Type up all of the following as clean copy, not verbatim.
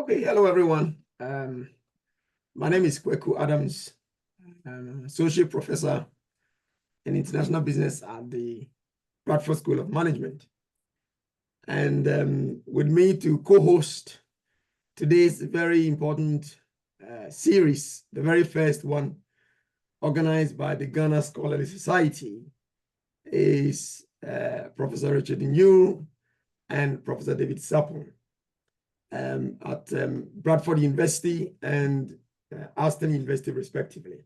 Okay, hello everyone. My name is Kweku Adams. I'm an associate professor in international business at the Bradford School of Management. And with me to co-host today's very important series, the very first one organized by the Ghana Scholarly Society, is Professor Richard Nyuur and Professor David Sarpong at Bradford University and Aston University, respectively.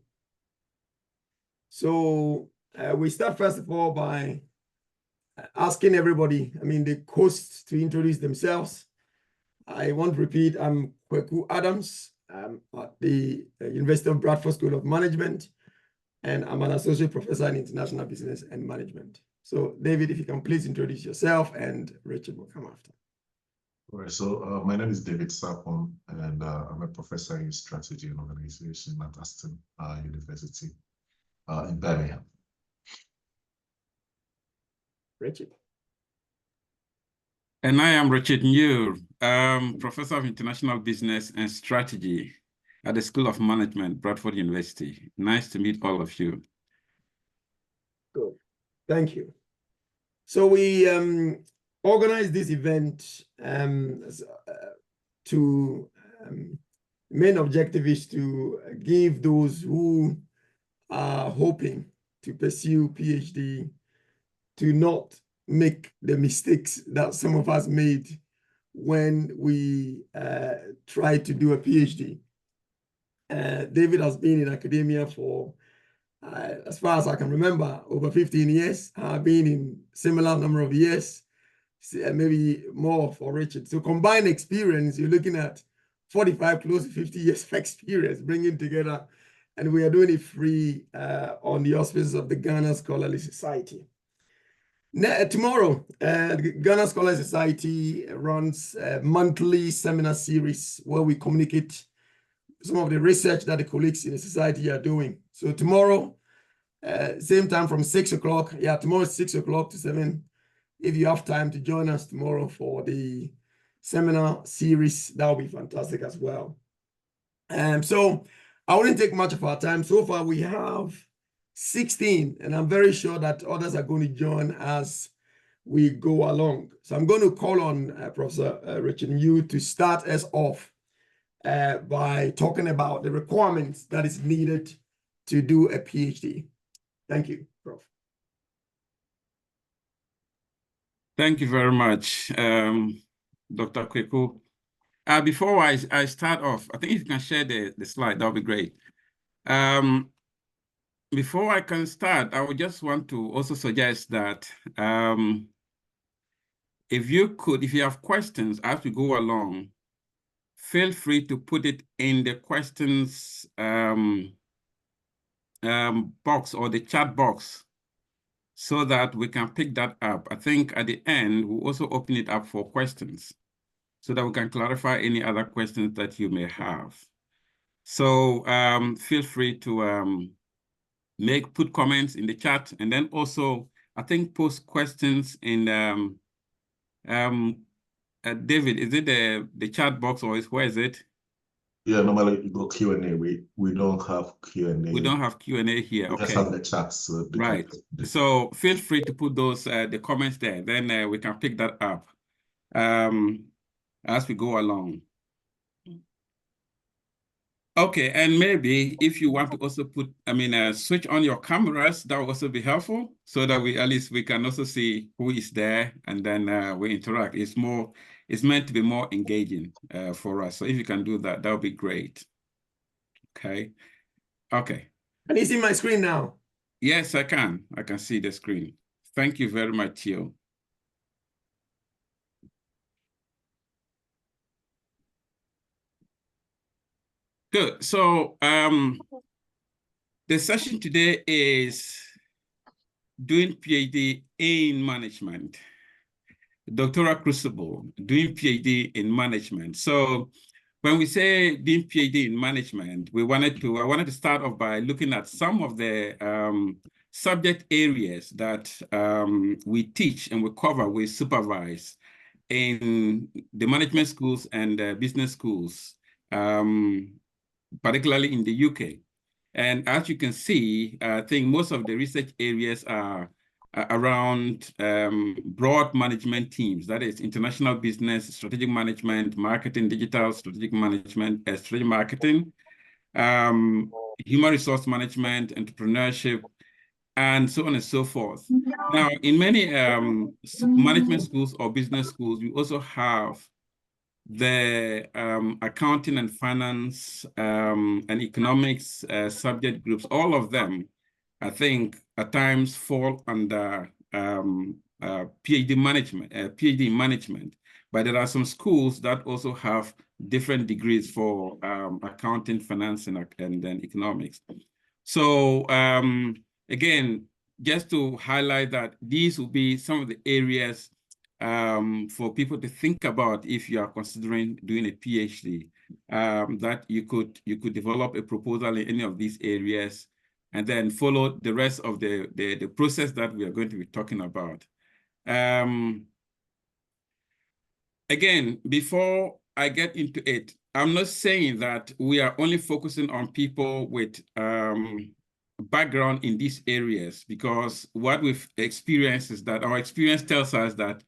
So we start first of all by asking everybody, the hosts, to introduce themselves. I want to repeat, I'm Kweku Adams. I'm at the University of Bradford School of Management, and I'm an associate professor in international business and management. So David, if you can please introduce yourself, and Richard will come after. All right, so my name is David Sarpong, and I'm a professor in strategy and organization at Aston University in Birmingham. Richard. And I am Richard Nyuur, professor of international business and strategy at the School of Management, Bradford University. Nice to meet all of you. Good, thank you. So we organized this event to main objective is to give those who are hoping to pursue PhD to not make the mistakes that some of us made when we tried to do a PhD. David has been in academia for, as far as I can remember, over 15 years. I've been in similar number of years, maybe more for Richard. So combined experience, you're looking at 45, close to 50 years of experience bringing together, and we are doing it free on the auspices of the Ghana Scholarly Society. Now, tomorrow, the Ghana Scholarly Society runs a monthly seminar series where we communicate some of the research that the colleagues in the society are doing. So tomorrow, same time from 6 o'clock. Yeah, tomorrow is 6 o'clock to 7. If you have time to join us tomorrow for the seminar series, that will be fantastic as well. So I wouldn't take much of our time. So far, we have 16, and I'm very sure that others are going to join as we go along. So I'm going to call on Professor Richard Nyuur to start us off by talking about the requirements that is needed to do a PhD. Thank you, Prof. Thank you very much, Dr. Kweku. Before I start off, I think if you can share the slide, that would be great. Before I can start, I would just want to also suggest that if you have questions as we go along, feel free to put it in the questions box or the chat box so that we can pick that up. I think at the end, we'll also open it up for questions so that we can clarify any other questions that you may have. So feel free to put comments in the chat, and then also, I think, post questions in David, is it the chat box, or where is it? Yeah, normally you go Q&A. We don't have Q&A. We don't have Q&A here. We just have the chat. So right. So feel free to put those the comments there. Then we can pick that up as we go along. Okay, and maybe if you want to also put, switch on your cameras, that will also be helpful, so that at least we can also see who is there, and then we interact. It's meant to be more engaging for us. So if you can do that, that would be great. Okay. Okay. Can you see my screen now? Yes, I can. I can see the screen. Thank you very much, Theo. Good. So the session today is doing PhD in management, Doctoral Crucible, doing PhD in management. So when we say doing PhD in management, I wanted to start off by looking at some of the subject areas that we teach and we cover, we supervise in the management schools and business schools, particularly in the UK. And as you can see, I think most of the research areas are around broad management teams, that is international business, strategic management, marketing, digital, strategic management, strategic marketing, human resource management, entrepreneurship, and so on and so forth. Now, in many management schools or business schools, we also have the accounting and finance and economics subject groups. All of them, I think, at times fall under PhD in management. But there are some schools that also have different degrees for accounting, finance, and then economics. So again, just to highlight that these will be some of the areas for people to think about if you are considering doing a PhD, that you could develop a proposal in any of these areas and then follow the rest of the process that we are going to be talking about. Again, before I get into it, I'm not saying that we are only focusing on people with background in these areas, because what we've experienced is that our experience tells us that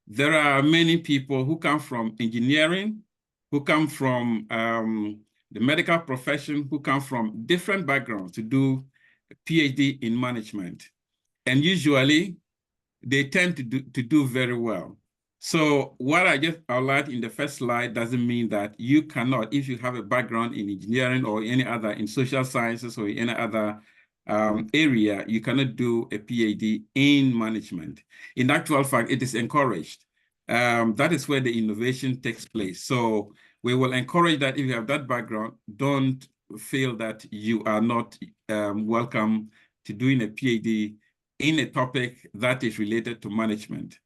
there are many people who come from engineering, who come from the medical profession, who come from different backgrounds to do a PhD in management. And usually they tend to do very well. So what I just outlined in the first slide doesn't mean that you cannot, if you have a background in engineering or any other, in social sciences or any other area, you cannot do a PhD in management. In actual fact, it is encouraged. That is where the innovation takes place. So we will encourage that if you have that background, don't feel that you are not welcome to doing a PhD in a topic that is related to management.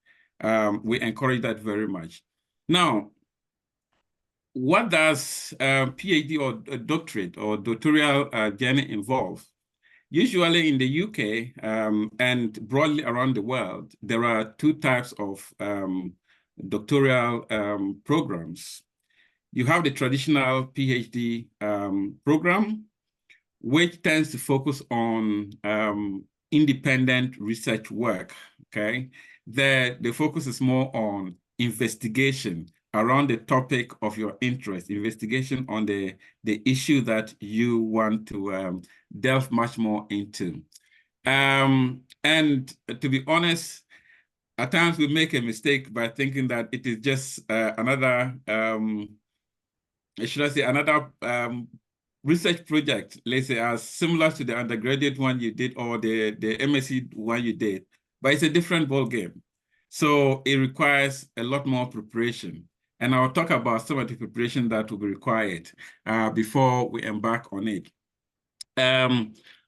We encourage that very much. Now, what does PhD or a doctorate or doctoral journey involve? Usually in the UK and broadly around the world, there are two types of doctoral programs. You have the traditional PhD program, which tends to focus on independent research work, okay? The focus is more on investigation around the topic of your interest, investigation on the issue that you want to delve much more into. And to be honest, at times we make a mistake by thinking that it is just another, should I say, another research project, let's say, as similar to the undergraduate one you did or the MSc one you did, but it's a different ballgame. So it requires a lot more preparation. And I'll talk about some of the preparation that will be required before we embark on it.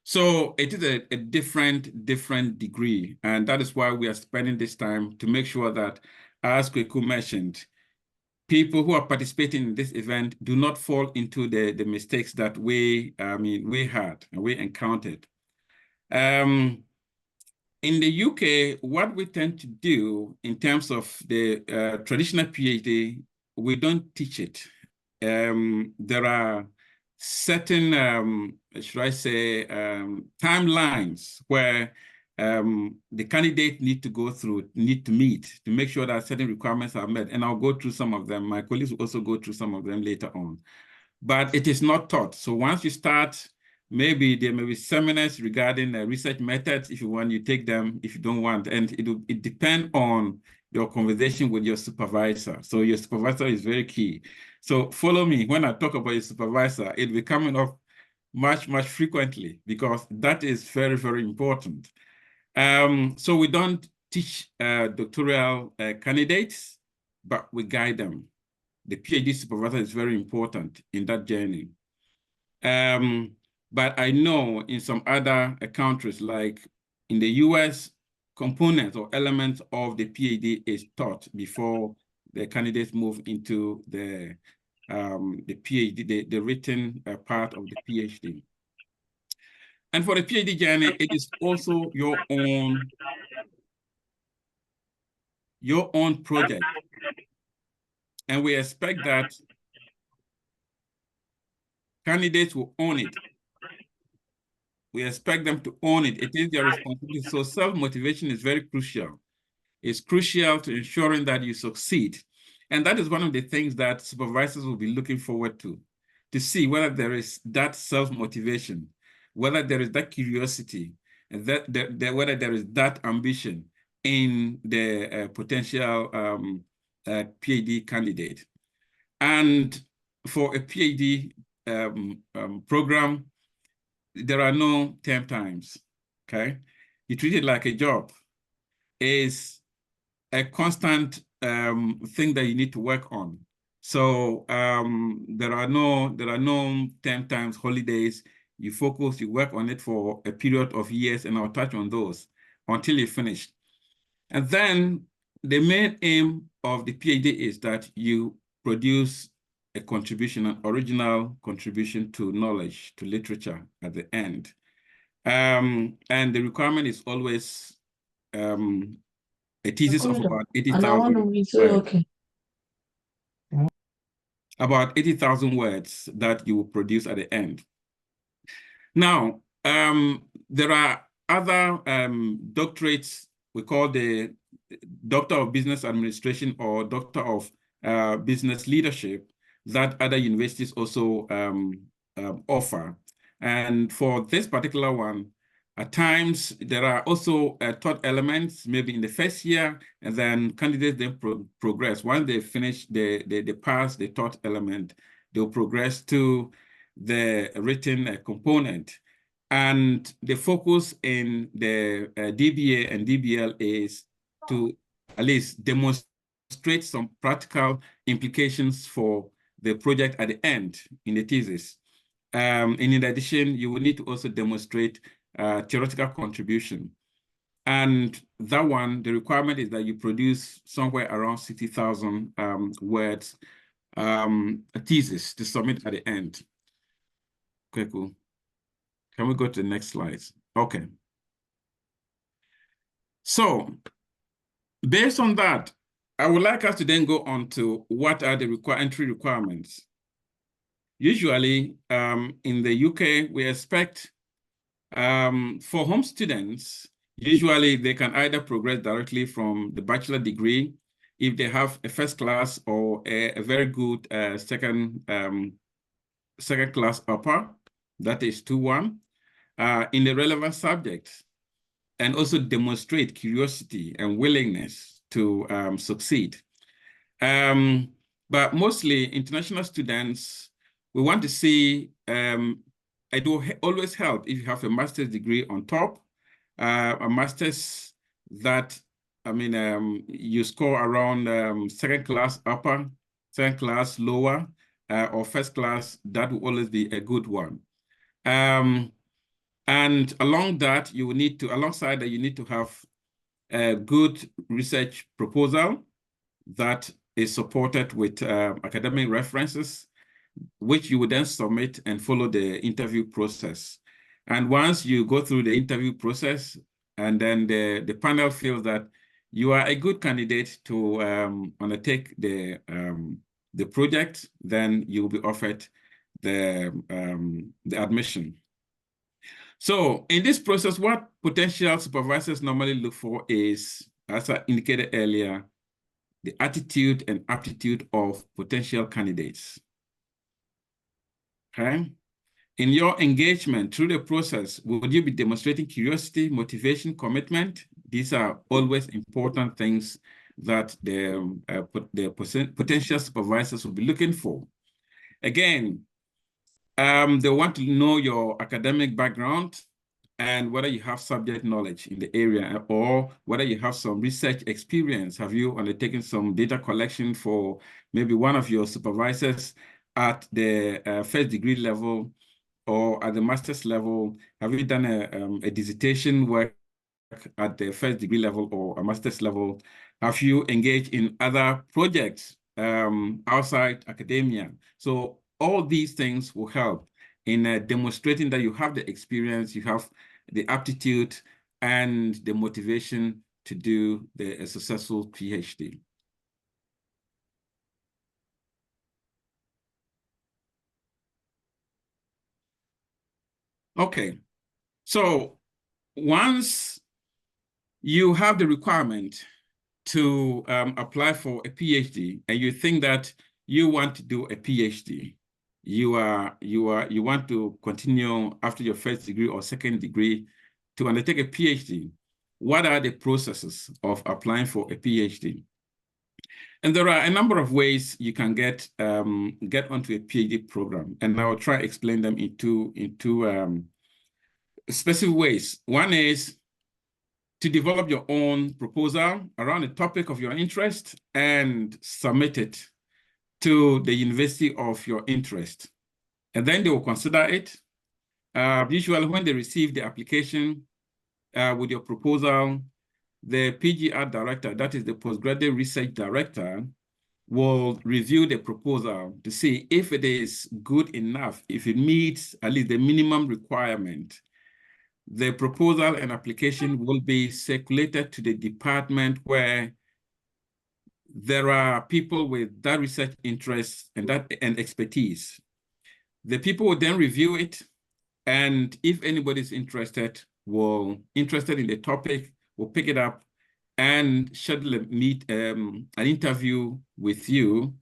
So it is a different degree. And that is why we are spending this time to make sure that, as Kweku mentioned, people who are participating in this event do not fall into the mistakes that we had and we encountered. In the UK, what we tend to do in terms of the traditional PhD, we don't teach it. There are certain, should I say, timelines where the candidate need to meet to make sure that certain requirements are met. And I'll go through some of them. My colleagues will also go through some of them later on. But it is not taught. So once you start, maybe there may be seminars regarding research methods. If you want, you take them. If you don't want, and it depends on your conversation with your supervisor. So your supervisor is very key. So follow me. When I talk about your supervisor, it'll be coming up much frequently, because that is very, very important. So we don't teach doctoral candidates, but we guide them. The PhD supervisor is very important in that journey. But I know in some other countries, like in the US, components or elements of the PhD is taught before the candidates move into the PhD, the written part of the PhD. And for the PhD journey, it is also your own project. And we expect that candidates will own it. We expect them to own it. It is their responsibility. So self-motivation is very crucial. It's crucial to ensuring that you succeed. And that is one of the things that supervisors will be looking forward to see whether there is that self-motivation, whether there is that curiosity, and whether there is that ambition in the potential PhD candidate. And for a PhD program, there are no term times, okay? You treat it like a job. It's a constant thing that you need to work on. So there are no term times, holidays. You focus, you work on it for a period of years, and I'll touch on those until you finish. And then the main aim of the PhD is that you produce a contribution, an original contribution to knowledge, to literature at the end. And the requirement is always a thesis of about 80,000 words. Okay. About 80,000 words that you will produce at the end. Now, there are other doctorates we call the Doctor of Business Administration or Doctor of Business Leadership that other universities also offer. And for this particular one, at times, there are also taught elements, maybe in the first year, and then candidates then progress. Once they finish, they pass the taught element, they'll progress to the written component. And the focus in the DBA and DBL is to at least demonstrate some practical implications for the project at the end in the thesis. And in addition, you will need to also demonstrate theoretical contribution. And that one, the requirement is that you produce somewhere around 60,000 words, a thesis to submit at the end. Okay, cool. Can we go to the next slide? Okay. So based on that, I would like us to then go on to what are the entry requirements. Usually in the UK, we expect for home students, usually they can either progress directly from the bachelor degree if they have a first class or a very good second class upper, that is 2-1, in the relevant subjects, and also demonstrate curiosity and willingness to succeed. But mostly international students, we want to see, it will always help if you have a master's degree on top, a master's that, I mean, you score around second class upper, second class lower, or first class, that will always be a good one. And along that, you will need to, alongside that, you need to have a good research proposal that is supported with academic references, which you would then submit and follow the interview process. And once you go through the interview process, and then the panel feels that you are a good candidate to undertake the project, then you will be offered the admission. So in this process, what potential supervisors normally look for is, as I indicated earlier, the attitude and aptitude of potential candidates. Okay? In your engagement through the process, would you be demonstrating curiosity, motivation, commitment? These are always important things that the potential supervisors will be looking for. Again, they want to know your academic background and whether you have subject knowledge in the area or whether you have some research experience. Have you undertaken some data collection for maybe one of your supervisors at the first degree level or at the master's level? Have you done a dissertation work at the first degree level or a master's level? Have you engaged in other projects outside academia? So all these things will help in demonstrating that you have the experience, you have the aptitude and the motivation to do a successful PhD. Okay. So once you have the requirement to apply for a PhD, and you think that you want to do a PhD, you want to continue after your first degree or second degree to undertake a PhD, what are the processes of applying for a PhD? And there are a number of ways you can get onto a PhD program, and I'll try to explain them into specific ways. One is to develop your own proposal around the topic of your interest and submit it to the university of your interest. And then they will consider it. Usually when they receive the application with your proposal, the PGR director, that is the postgraduate research director, will review the proposal to see if it is good enough, if it meets at least the minimum requirement. The proposal and application will be circulated to the department where there are people with that research interest and expertise. The people will then review it, and if anybody is interested in the topic, will pick it up and schedule an interview with you.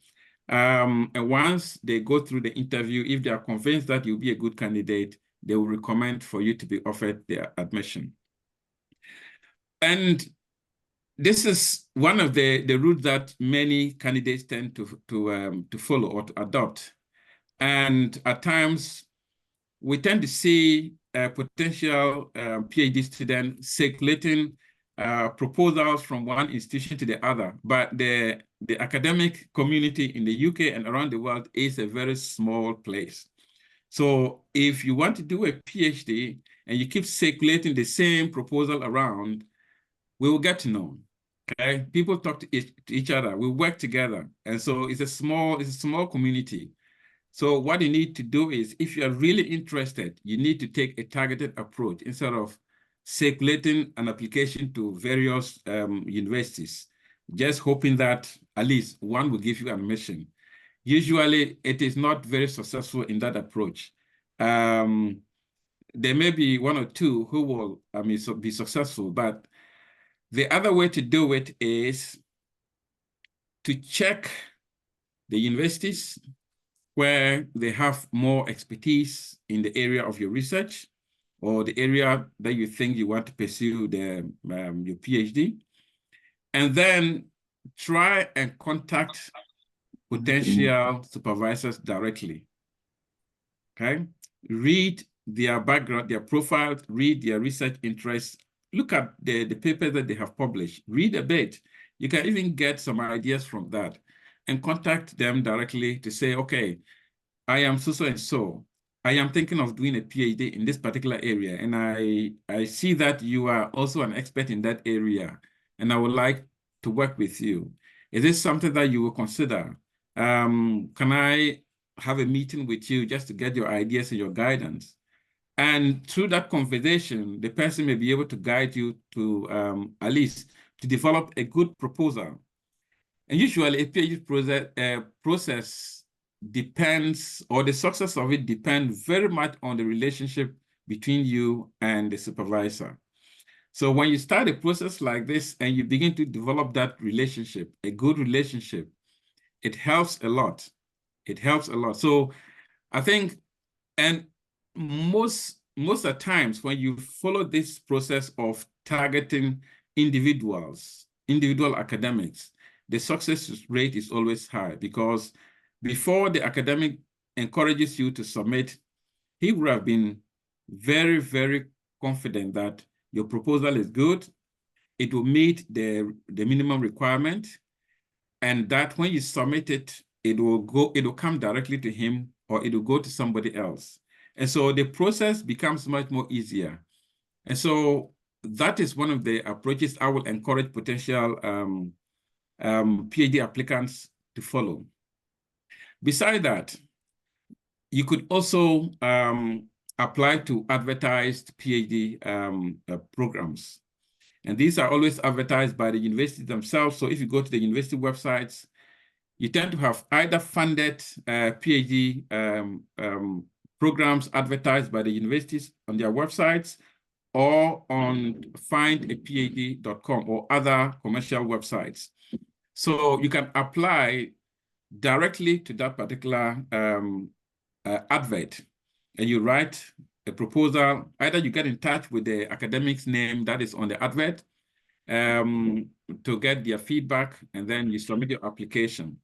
And once they go through the interview, if they are convinced that you'll be a good candidate, they will recommend for you to be offered their admission. And this is one of the routes that many candidates tend to follow or to adopt. And at times, we tend to see potential PhD students circulating proposals from one institution to the other. But the academic community in the UK and around the world is a very small place. So if you want to do a PhD and you keep circulating the same proposal around, we will get to know. Okay, people talk to each other. We work together, and so it's a small community. So what you need to do is, if you are really interested, you need to take a targeted approach instead of circulating an application to various universities, just hoping that at least one will give you admission. Usually, it is not very successful in that approach. There may be one or two who will, be successful, but the other way to do it is to check the universities where they have more expertise in the area of your research or the area that you think you want to pursue your PhD, and then try and contact potential supervisors directly. Okay, read their background, their profile, read their research interests, look at the papers that they have published, read a bit. You can even get some ideas from that and contact them directly to say, okay, I am so and so. I am thinking of doing a PhD in this particular area, and I see that you are also an expert in that area, and I would like to work with you. Is this something that you will consider? Can I have a meeting with you just to get your ideas and your guidance? And through that conversation, the person may be able to guide you to at least to develop a good proposal. And usually a PhD process depends, or the success of it depends very much on the relationship between you and the supervisor. So when you start a process like this and you begin to develop that relationship, a good relationship, it helps a lot. It helps a lot. So I think, and most of the times when you follow this process of targeting individual academics, the success rate is always high, because before the academic encourages you to submit, he would have been very, very confident that your proposal is good, it will meet the minimum requirement, and that when you submit it, it will come directly to him, or it will go to somebody else. And so the process becomes much more easier. And so that is one of the approaches I will encourage potential PhD applicants to follow. Besides that, you could also apply to advertised PhD programs. And these are always advertised by the universities themselves. So if you go to the university websites, you tend to have either funded PhD programs advertised by the universities on their websites or on findaphd.com or other commercial websites. So you can apply directly to that particular advert, and you write a proposal. Either you get in touch with the academic's name that is on the advert to get their feedback, and then you submit your application.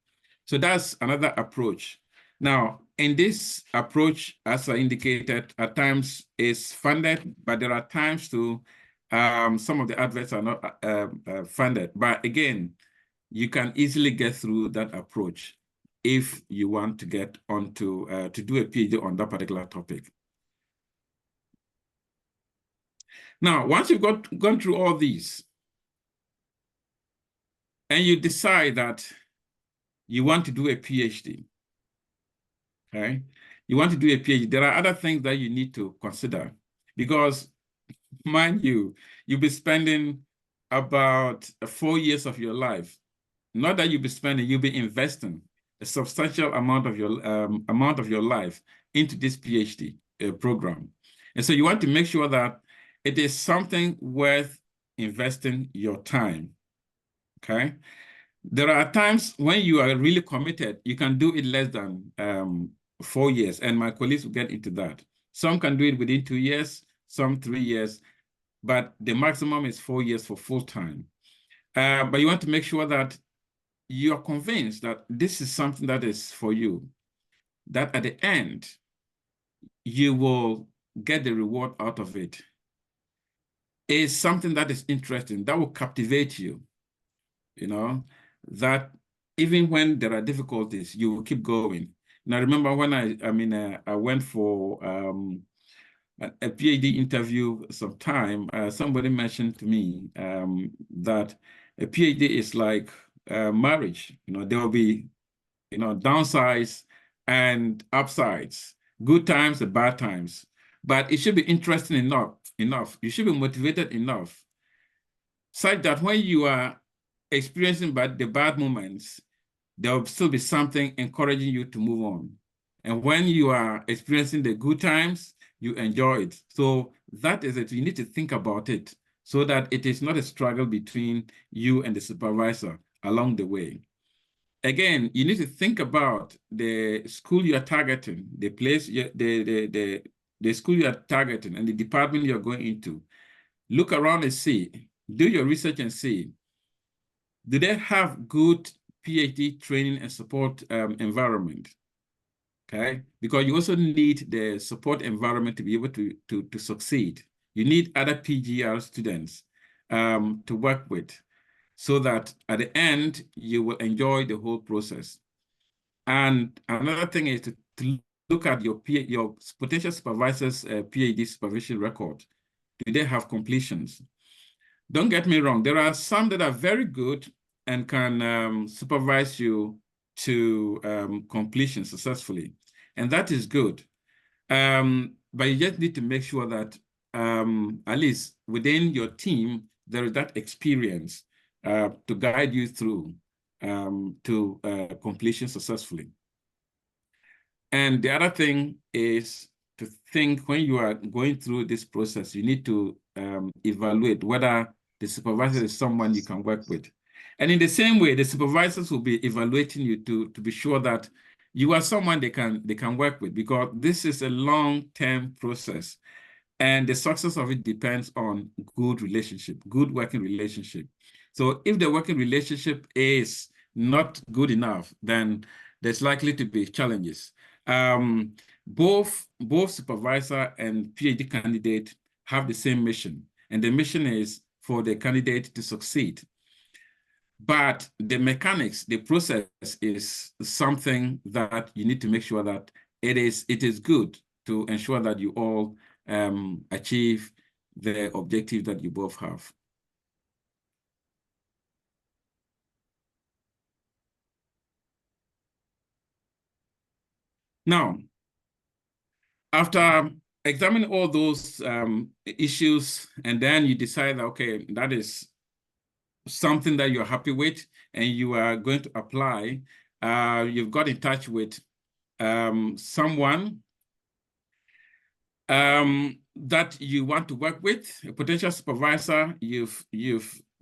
So that's another approach. Now, in this approach, as I indicated, at times it's funded, but there are times too, some of the adverts are not funded. But again, you can easily get through that approach if you want to get onto to do a PhD on that particular topic. Now, once you've gone through all these, and you decide that you want to do a PhD, okay? You want to do a PhD, there are other things that you need to consider because, mind you, you'll be spending about 4 years of your life. Not that you'll be spending, you'll be investing a substantial amount of your life into this PhD program. And so you want to make sure that it is something worth investing your time, okay? There are times when you are really committed, you can do it less than 4 years, and my colleagues will get into that. Some can do it within 2 years, some 3 years, but the maximum is 4 years for full time. But you want to make sure that you are convinced that this is something that is for you, that at the end, you will get the reward out of it. It's something that is interesting, that will captivate you, you know, that even when there are difficulties, you will keep going. Now, I remember when I went for a PhD interview sometime, somebody mentioned to me that a PhD is like marriage. You know, there will be, you know, downsides and upsides, good times and bad times, but it should be interesting enough. You should be motivated enough such that when you are experiencing the bad moments, there will still be something encouraging you to move on. And when you are experiencing the good times, you enjoy it. So that is it. You need to think about it so that it is not a struggle between you and the supervisor along the way. Again, you need to think about the school you are targeting, the place, the school you are targeting, and the department you are going into. Look around and see, do your research and see, do they have good PhD training and support environment? Okay, because you also need the support environment to be able to succeed. You need other PGR students to work with, so that at the end, you will enjoy the whole process. And another thing is to look at your potential supervisor's PhD supervision record. Do they have completions? Don't get me wrong, there are some that are very good and can supervise you to completion successfully. And that is good. But you just need to make sure that at least within your team, there is that experience to guide you through to completion successfully. And the other thing is to think when you are going through this process, you need to evaluate whether the supervisor is someone you can work with. And in the same way, the supervisors will be evaluating you to be sure that you are someone they can work with, because this is a long-term process. And the success of it depends on good working relationship. So if the working relationship is not good enough, then there's likely to be challenges. Both supervisor and PhD candidate have the same mission, and the mission is for the candidate to succeed. But the mechanics, the process is something that you need to make sure that it is good to ensure that you all achieve the objective that you both have. Now, after examining all those issues, and then you decide, okay, that is something that you're happy with, and you are going to apply, you've got in touch with someone that you want to work with. A potential supervisor, you've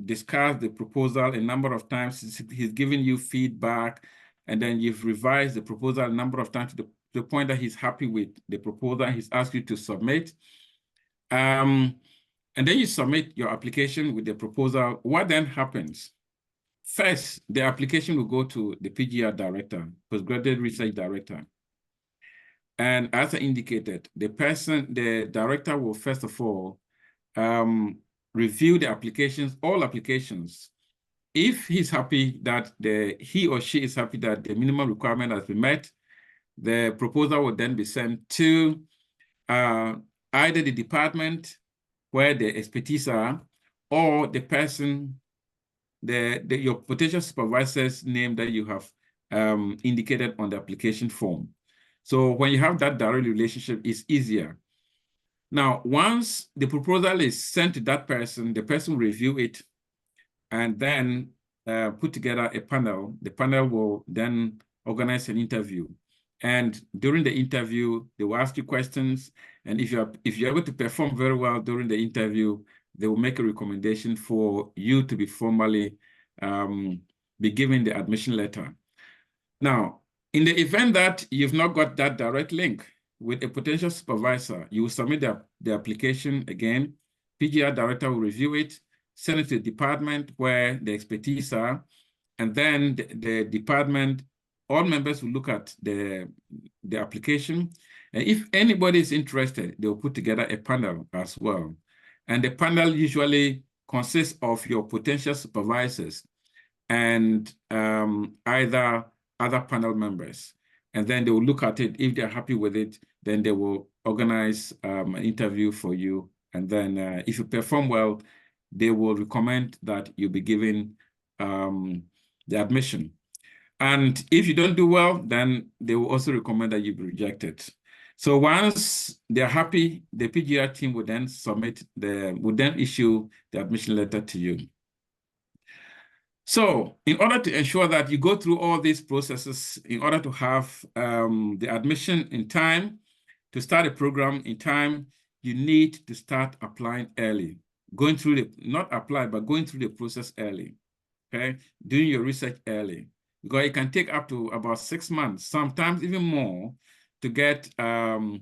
discussed the proposal a number of times. He's given you feedback, and then you've revised the proposal a number of times to the point that he's happy with the proposal. He's asked you to submit. And then you submit your application with the proposal. What then happens? First, the application will go to the PGR director, postgraduate research director. And as I indicated, the director will first of all review the applications, all applications. If he's happy that he or she is happy that the minimum requirement has been met, the proposal will then be sent to either the department where the expertise are, or the person, your potential supervisor's name that you have indicated on the application form. So when you have that direct relationship, it's easier. Now, once the proposal is sent to that person, the person will review it and then put together a panel. The panel will then organize an interview. And during the interview, they will ask you questions. And if you're able to perform very well during the interview, they will make a recommendation for you to be formally be given the admission letter. Now, in the event that you've not got that direct link with a potential supervisor, you will submit the application again. PGR director will review it, send it to the department where the expertise are, and then the department, all members will look at the application. And if anybody is interested, they'll put together a panel as well. And the panel usually consists of your potential supervisors and either other panel members. And then they will look at it. If they're happy with it, then they will organize an interview for you. And then if you perform well, they will recommend that you be given the admission. And if you don't do well, then they will also recommend that you be rejected. So once they're happy, the PGR team will then issue the admission letter to you. So in order to ensure that you go through all these processes, in order to have the admission in time, to start a program in time, you need to start applying early. Going through not apply, but going through the process early, okay? Doing your research early. Because it can take up to about 6 months, sometimes even more, to get, to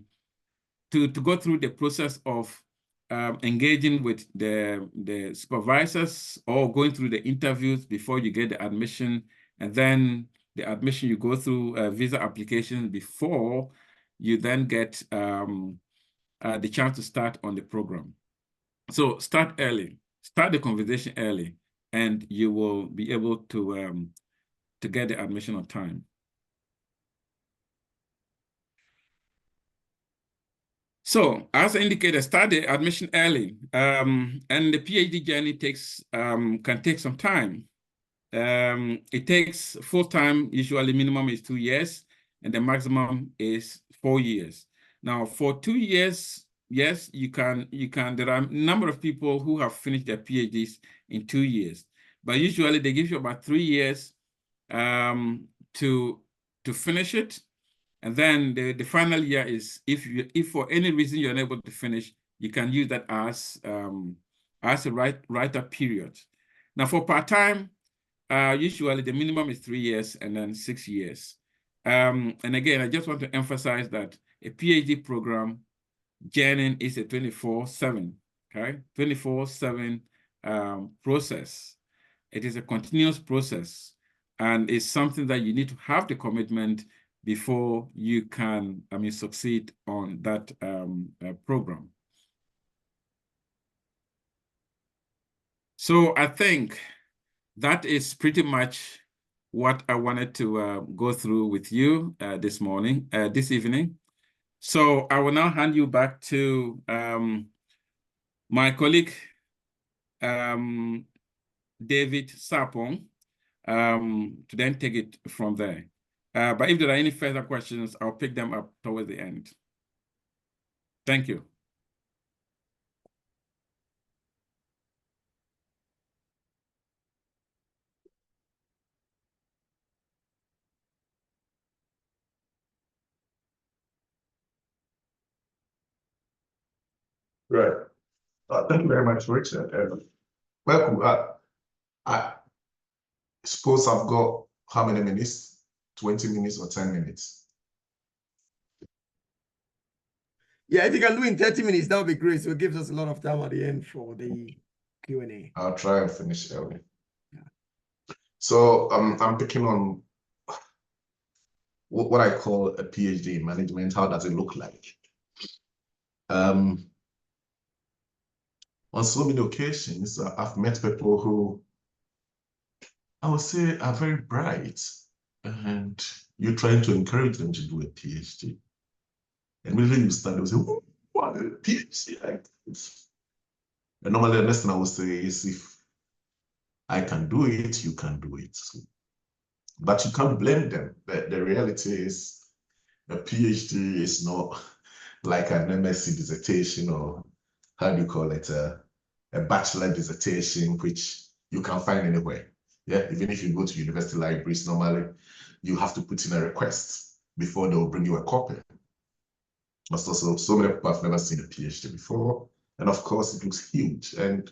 go through the process of engaging with the supervisors or going through the interviews before you get the admission. And then the admission, you go through visa application before you then get the chance to start on the program. So start early, start the conversation early, and you will be able to get the admission on time. So as I indicated, start the admission early, and the PhD journey can take some time. It takes full time, usually minimum is 2 years, and the maximum is 4 years. Now, for 2 years, yes, you can. There are a number of people who have finished their PhDs in 2 years, but usually they give you about 3 years to finish it. And then the final year is if for any reason you're unable to finish, you can use that as a write-up period. Now for part-time, usually the minimum is 3 years and then 6 years. And again, I just want to emphasize that a PhD program journey is a 24/7, okay? 24/7 process. It is a continuous process, and it's something that you need to have the commitment before you can, succeed on that program. So I think that is pretty much what I wanted to go through with you this evening. So I will now hand you back to my colleague, David Sarpong, to then take it from there. But if there are any further questions, I'll pick them up toward the end. Thank you. Right. Thank you very much, Richard. Well, I suppose I've got how many minutes? 20 minutes or 10 minutes? Yeah, if you can do in 30 minutes, that would be great. So it gives us a lot of time at the end for the Q&A. I'll try and finish early. Yeah. So I'm picking on what I call a PhD in management. How does it look like? On so many occasions, I've met people who I would say are very bright, and you're trying to encourage them to do a PhD. And immediately you start, they will say, oh, what a PhD like this. And normally the next thing I would say is, if I can do it, you can do it. But you can't blame them. The reality is a PhD is not like an MSc dissertation, or how do you call it, a bachelor dissertation, which you can find anywhere. Yeah, even if you go to university libraries, normally you have to put in a request before they'll bring you a copy. But also, so many people have never seen a PhD before. And of course, it looks huge. And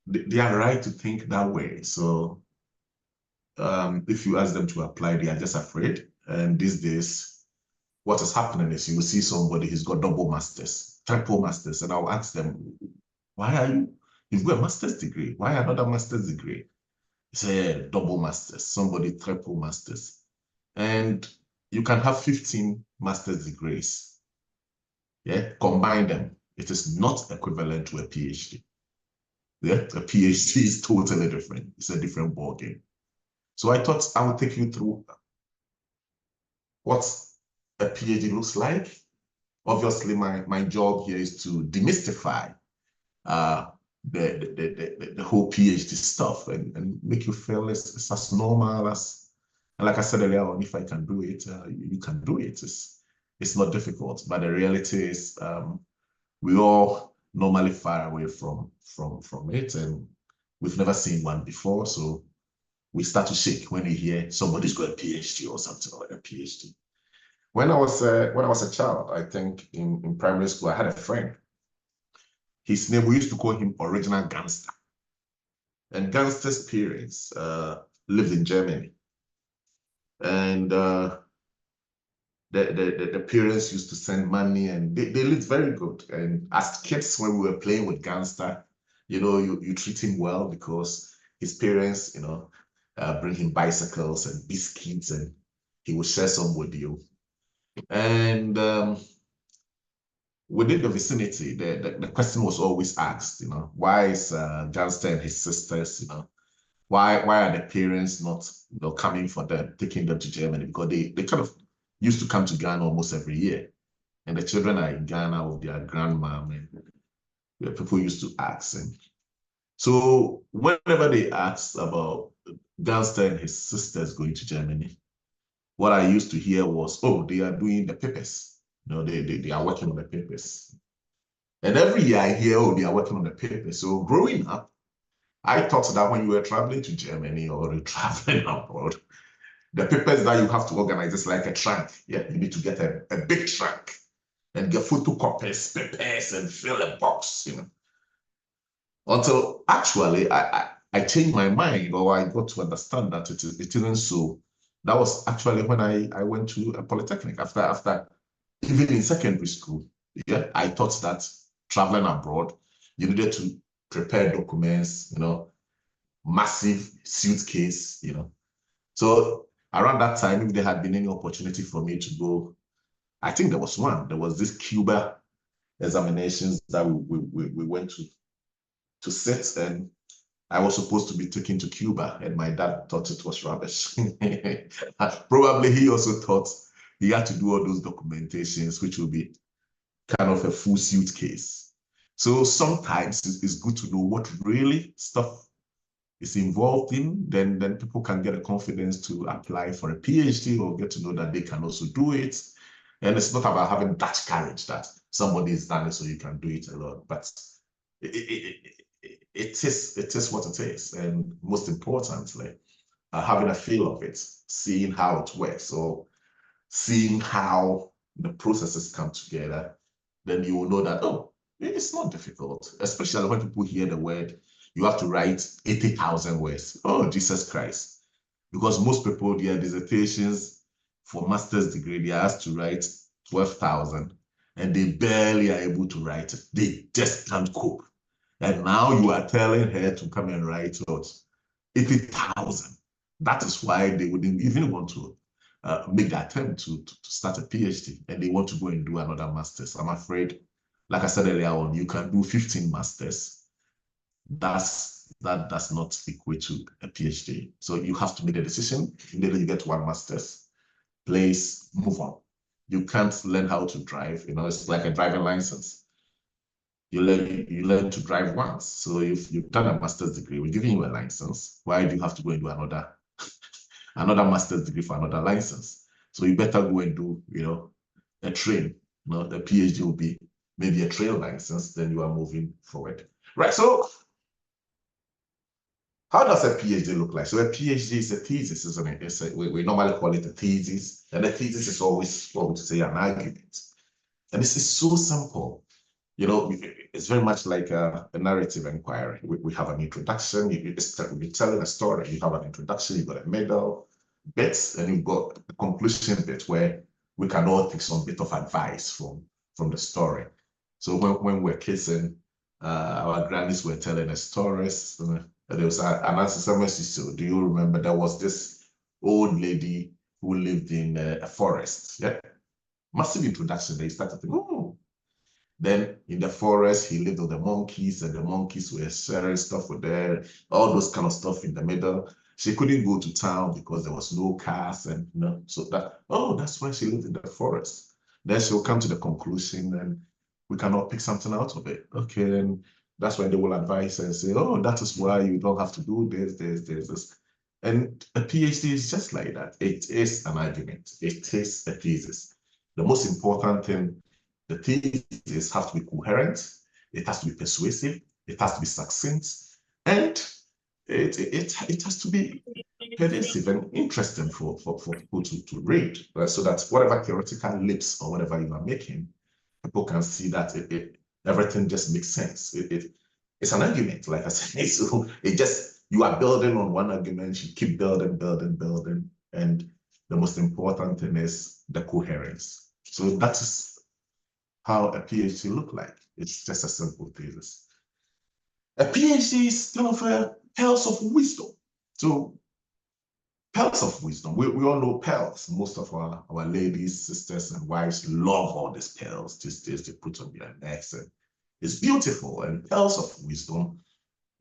they are right to think that way. So if you ask them to apply, they are just afraid. And these days, what is happening is you will see somebody who's got double masters, triple masters, and I'll ask them, why are you've got a master's degree, why another master's degree? He say, yeah, double masters, somebody triple masters. And you can have 15 master's degrees. Yeah, combine them. It is not equivalent to a PhD. Yeah, a PhD is totally different. It's a different ballgame. So I thought I would take you through what a PhD looks like. Obviously, my job here is to demystify the whole PhD stuff and make you feel it's as normal as, and like I said earlier on, if I can do it, you can do it. It's not difficult, but the reality is we all normally far away from it, and we've never seen one before. So we start to shake when we hear somebody's got a PhD or something like a PhD. When I was a child, I think in primary school, I had a friend. His name, we used to call him Original Gangster. And Gangster's parents lived in Germany. And the parents used to send money, and they lived very good. And as kids, when we were playing with Gangster, you treat him well because his parents, bring him bicycles and biscuits, and he will share some with you. And within the vicinity, the question was always asked, why is Gangster and his sisters, why are the parents not, coming for them, taking them to Germany? Because they kind of used to come to Ghana almost every year. And the children are in Ghana with their grandmom, and people used to ask. And so whenever they asked about Gangster and his sisters going to Germany, what I used to hear was, oh, they are doing the papers. They are working on the papers. And every year I hear, oh, they are working on the papers. So growing up, I thought that when you were traveling to Germany or you're traveling abroad, the papers that you have to organize is like a trunk. Yeah, you need to get a big trunk and get photocopies, papers, and fill a box, Until actually I changed my mind, or I got to understand that it isn't so. That was actually when I went to a polytechnic after even in secondary school. Yeah, I thought that traveling abroad, you needed to prepare documents, massive suitcase, So around that time, if there had been any opportunity for me to go, I think there was one. There was this Cuba examinations that we went to sit, and I was supposed to be taken to Cuba, and my dad thought it was rubbish. Probably he also thought he had to do all those documentations, which will be kind of a full suitcase. So sometimes it's good to know what really stuff is involved in, then people can get a confidence to apply for a PhD or get to know that they can also do it. And it's not about having that courage that somebody is done it so you can do it alone, but it is what it is. And most importantly, having a feel of it, seeing how it works, or seeing how the processes come together, then you will know that, oh, It's not difficult, especially when people hear the word, you have to write 80,000 words. Oh, Jesus Christ. Because most people, their dissertations for master's degree, they are asked to write 12,000 and they barely are able to write it. They just can't cope. And now you are telling her to come and write what? 80,000. That is why they wouldn't even want to make the attempt to start a PhD, and they want to go and do another master's. I'm afraid, like I said earlier on, you can do 15 masters. That does not equate to a PhD. So you have to make a decision. Immediately you get one master's, place, move on. You can't learn how to drive. You know, it's like a driving license. You learn to drive once. So if you've done a master's degree, we're giving you a license. Why do you have to go and do another master's degree for another license? So you better go and do, a train. The PhD will be maybe a trail license, then you are moving forward. Right, so how does a PhD look like? So a PhD is a thesis, isn't it? We normally call it a thesis, and a thesis is always what we say an argument. And this is so simple. It's very much like a narrative inquiry. We have an introduction, you're telling a story, you have an introduction, you've got a middle bit, and you've got a conclusion bit where we can all take some bit of advice from the story. So when we're kids and our grannies were telling us stories, there was an answer. So do you remember there was this old lady who lived in a forest? Yeah, massive introduction. They started thinking, oh. Then in the forest, he lived with the monkeys, and the monkeys were sharing stuff with her, all those kind of stuff in the middle. She couldn't go to town because there was no cars, and so that's why she lived in the forest. Then she'll come to the conclusion, and we cannot pick something out of it. Okay, and that's when they will advise and say, oh, that is why you don't have to do this. And a PhD is just like that. It is an argument. It is a thesis. The most important thing, the thesis has to be coherent, it has to be persuasive, it has to be succinct, and it has to be pervasive and interesting for people to read, right? So that whatever theoretical leaps or whatever you are making, people can see that everything just makes sense. It's an argument, like I said. So you are building on one argument, you keep building, and the most important thing is the coherence. So that is how a PhD look like. It's just a simple thesis. A PhD is kind of a pearls of wisdom. So pearls of wisdom, we all know pearls. Most of our ladies, sisters, and wives love all these pearls. These days they put on their necks, and it's beautiful. And pearls of wisdom,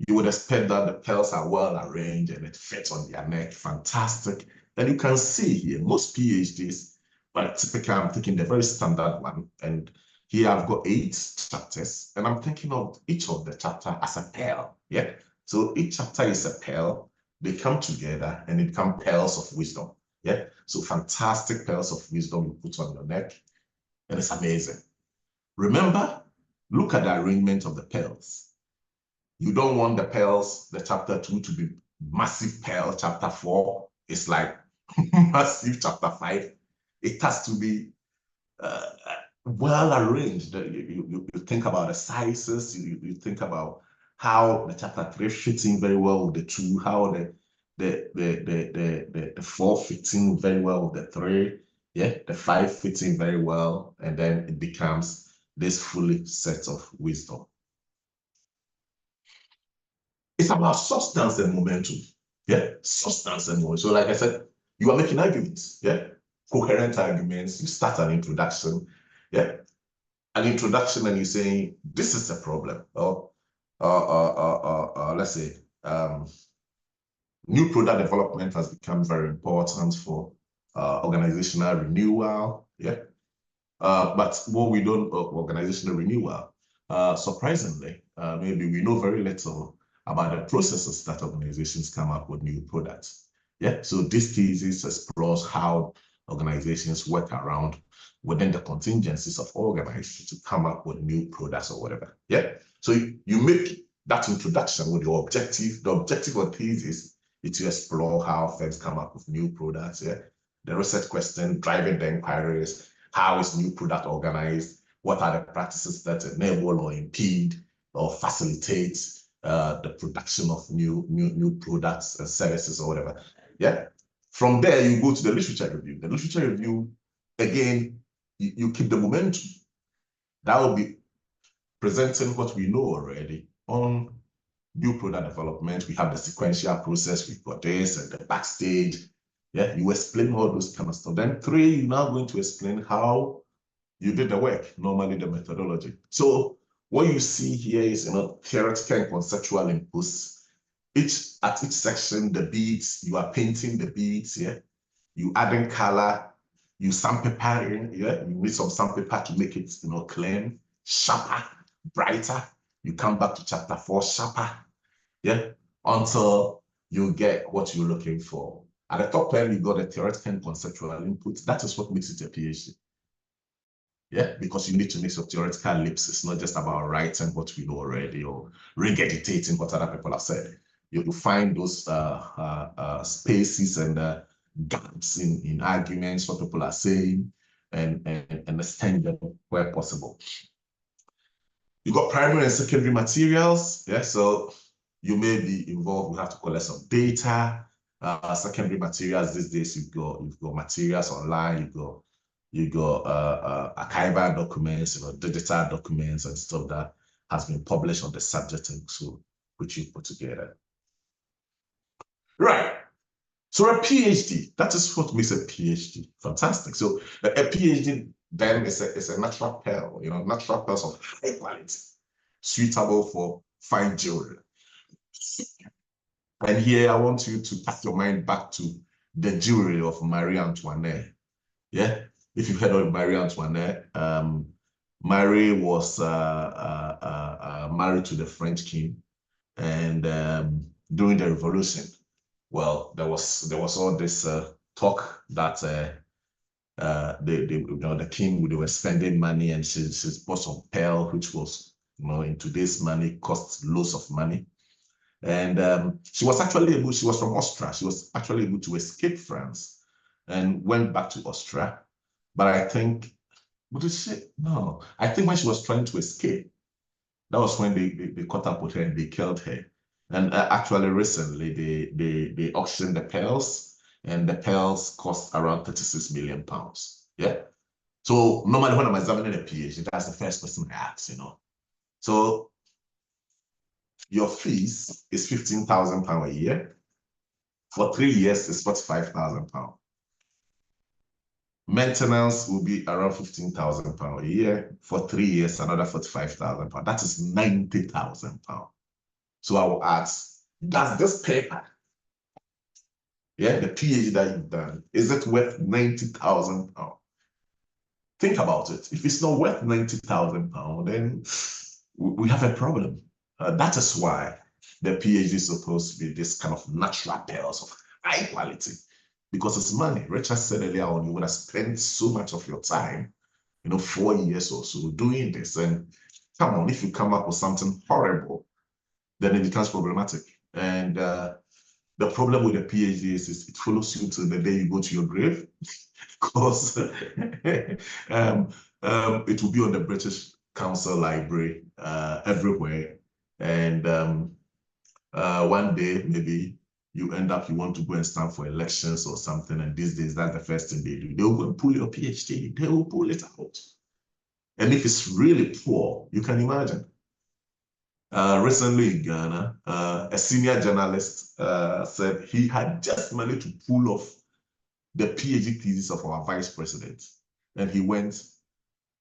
you would expect that the pearls are well arranged and it fits on their neck, fantastic. And you can see here, most PhDs, but typically I'm taking the very standard one, and here I've got 8 chapters, and I'm thinking of each of the chapter as a pearl. Yeah. So each chapter is a pearl. They come together and it become pearls of wisdom. Yeah. So fantastic pearls of wisdom you put on your neck, and it's amazing. Remember, look at the arrangement of the pearls. You don't want the pearls, the chapter 2 to be massive pearl, chapter 4 is like massive chapter 5. It has to be well arranged. You think about the sizes, you think about how the chapter 3 fits in very well with the 2, how the 4 fits in very well with the 3, yeah, the 5 fits in very well, and then it becomes this fully set of wisdom. It's about substance and momentum. Yeah, substance and momentum. So like I said, you are making arguments. Yeah, coherent arguments. You start an introduction. Yeah, an introduction, and you're saying this is the problem. Or let's say new product development has become very important for organizational renewal. Yeah, but what we don't organizational renewal. Surprisingly, maybe we know very little about the processes that organizations come up with new products. Yeah, so this thesis explores how organizations work around within the contingencies of organizations to come up with new products or whatever. Yeah, so you make that introduction with your objective. The objective of thesis is to explore how firms come up with new products. Yeah, the research question driving the inquiries. How is new product organized? What are the practices that enable or impede or facilitate the production of new products and services or whatever? Yeah. From there, you go to the literature review. The literature review, again, you keep the momentum. That will be presenting what we know already on new product development. We have the sequential process, we've got this and the backstage. Yeah, you explain all those kind of stuff. Then 3, you're now going to explain how you did the work, normally the methodology. So what you see here is, theoretical and conceptual inputs. At each section, the beads, you are painting the beads, yeah. You adding color, you sandpapering, yeah. You need some sandpaper to make it, clean, sharper, brighter. You come back to chapter 4, sharper, yeah, until you get what you're looking for. At the top end, you got the theoretical and conceptual input. That is what makes it a PhD. Yeah, because you need to make some theoretical leaps. It's not just about writing what we know already or regurgitating what other people have said. You find those spaces and gaps in arguments, what people are saying, and understand them where possible. You got primary and secondary materials. Yeah, so you may be involved. We have to collect some data. Secondary materials these days, you've got materials online. You got archival documents, digital documents and stuff that has been published on the subject, and so which you put together. Right. So a PhD, that is what makes a PhD. Fantastic. So a PhD then is a natural pearl, natural pearls of high quality, suitable for fine jewelry. And here I want you to take your mind back to the jewelry of Marie Antoinette. Yeah, if you've heard of Marie Antoinette, Marie was married to the French king, and during the Revolution, well, there was all this talk that the king, they were spending money, and she bought some pearl, which was, in today's money, cost loads of money. And she was from Austria. She was actually able to escape France and went back to Austria. But I think, what did she? No, I think when she was trying to escape, that was when they caught up with her and they killed her. And actually, recently, they auctioned the pearls, and the pearls cost around 36 million pounds. Yeah. So normally, when I'm examining a PhD, that's the first question I ask, So your fees is 15,000 pounds a year. For 3 years, it's 45,000 pounds. Maintenance will be around 15,000 pounds a year. For 3 years, another 45,000 pounds. That is 90,000 pounds. So I will ask, does this paper, the PhD that you've done, is it worth 90,000 pounds? Think about it. If it's not worth 90,000 pounds, then we have a problem. That is why the PhD is supposed to be this kind of natural pearls of high quality, because it's money. Richard said earlier on, you would have spent so much of your time, 4 years or so doing this. And come on, if you come up with something horrible, then it becomes problematic. And the problem with the PhD is it follows you till the day you go to your grave, because it will be on the British Council Library everywhere. And one day, maybe you want to go and stand for elections or something. And these days, that's the first thing they do. They'll go and pull your PhD. They will pull it out. And if it's really poor, you can imagine. Recently in Ghana, a senior journalist said he had just managed to pull off the PhD thesis of our vice president. And he went,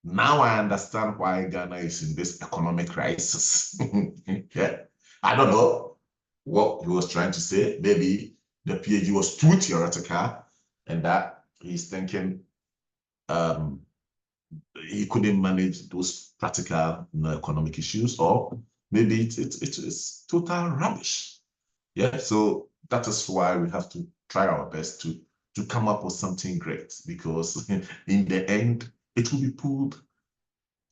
now I understand why Ghana is in this economic crisis. Yeah. I don't know what he was trying to say. Maybe the PhD was too theoretical and that he's thinking he couldn't manage those practical economic issues, or maybe it's total rubbish. Yeah, so that is why we have to try our best to come up with something great, because in the end, it will be pulled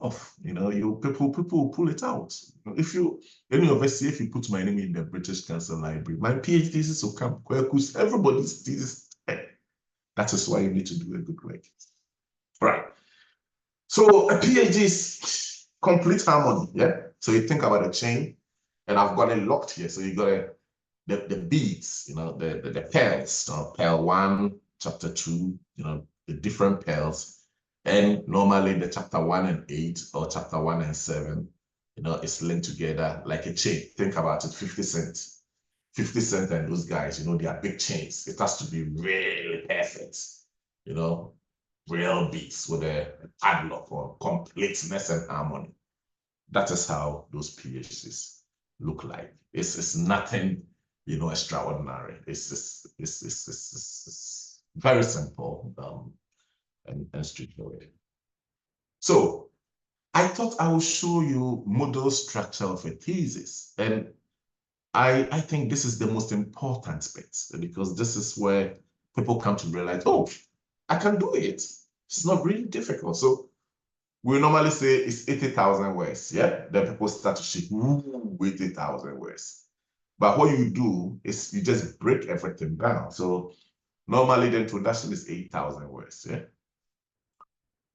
off. People will pull it out. If any of us, if you put my name in the British Council Library, my PhD thesis will come, Kweku's, everybody's thesis. That is why you need to do a good work. Right. So a PhD is complete harmony, yeah? So you think about a chain, and I've got it locked here. So you got the beads, the pearls, pearl 1, chapter 2, the different pearls. And normally the chapter 1 and 8 or chapter 1 and 7, it's linked together like a chain. Think about it, 50 cents. 50 Cent and those guys, they are big chains. It has to be really perfect, real beats with a padlock or completeness and harmony. That is how those PhDs look like. It's nothing, extraordinary. It's very simple and straightforward. So I thought I would show you model structure of a thesis. And I think this is the most important bit, because this is where people come to realize, oh, I can do it. It's not really difficult. So we normally say it's 80,000 words. Yeah. Then people start to shake, 80,000 words. But what you do is you just break everything down. So normally the introduction is 8,000 words. Yeah.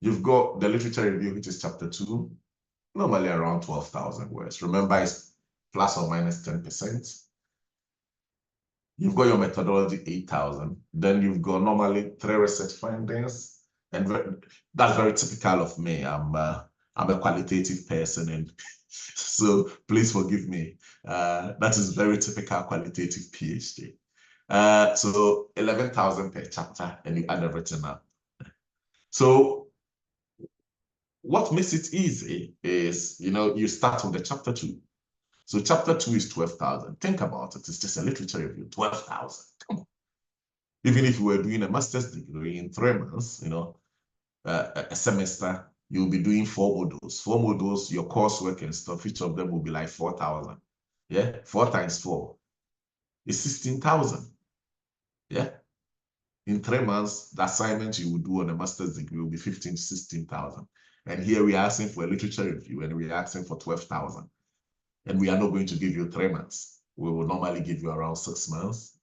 You've got the literature review, which is chapter 2, normally around 12,000 words. Remember, it's plus or minus 10%. You've got your methodology, 8,000. Then you've got normally 3 research findings. And that's very typical of me. I'm a qualitative person, and so please forgive me. That is very typical qualitative PhD. So 11,000 per chapter, and you add everything up. So what makes it easy is, you start with the chapter 2. So chapter 2 is 12,000. Think about it. It's just a literature review, 12,000. Come on. Even if you were doing a master's degree in 3 months, a semester, you'll be doing 4 modules. 4 modules, your coursework and stuff, each of them will be like 4,000. Yeah, 4 times 4 is 16,000. Yeah. In 3 months, the assignment you would do on a master's degree will be 15 to 16,000. And here we are asking for a literature review, and we're asking for 12,000. And we are not going to give you 3 months. We will normally give you around 6 months.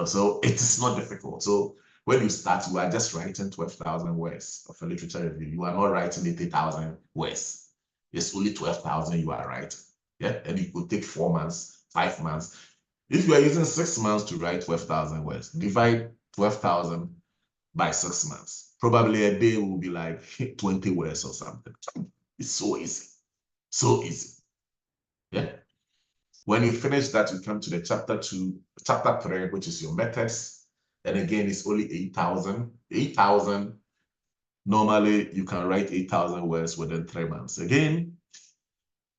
So it is not difficult. So when you start, you are just writing 12,000 words of a literature review. You are not writing 80,000 words. It's only 12,000 you are writing. Yeah, and it could take 4 months, 5 months. If you are using 6 months to write 12,000 words, divide 12,000 by 6 months. Probably a day will be like 20 words or something. It's so easy. So easy. Yeah. When you finish that, you come to the chapter 3, which is your methods. And again, it's only 8,000. 8,000, normally you can write 8,000 words within 3 months. Again,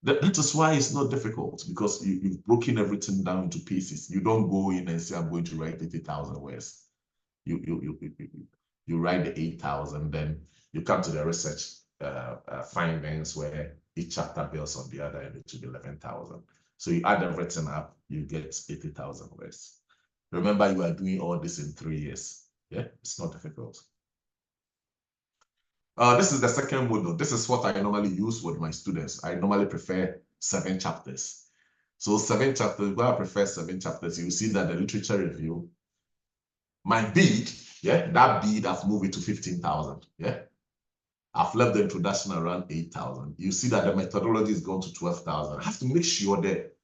that is why it's not difficult, because you've broken everything down into pieces. You don't go in and say, I'm going to write 80,000 words. You write the 8,000, then you come to the research findings where each chapter builds on the other, and it should be 11,000. So you add everything up, you get 80,000 words. Remember, you are doing all this in 3 years. Yeah, it's not difficult. This is the second module. This is what I normally use with my students. I normally prefer 7 chapters. So 7 chapters, why I prefer 7 chapters, you see that the literature review, my bead, yeah, that bead, I've moved it to 15,000. Yeah. I've left the introduction around 8,000. You see that the methodology is going to 12,000. I have to make sure that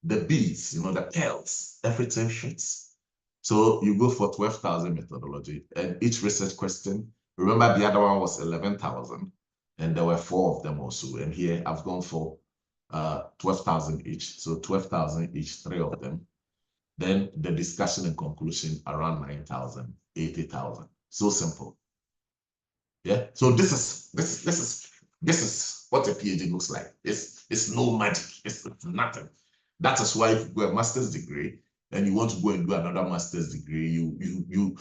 the beads, the pearls, everything fits. So you go for 12,000 methodology, and each research question, remember the other one was 11,000, and there were 4 of them also. And here I've gone for 12,000 each. So 12,000 each, 3 of them. Then the discussion and conclusion around 9,000, 80,000. So simple. Yeah. So this is what a PhD looks like. It's no magic. It's nothing. That is why if you go a master's degree and you want to go and do another master's degree, you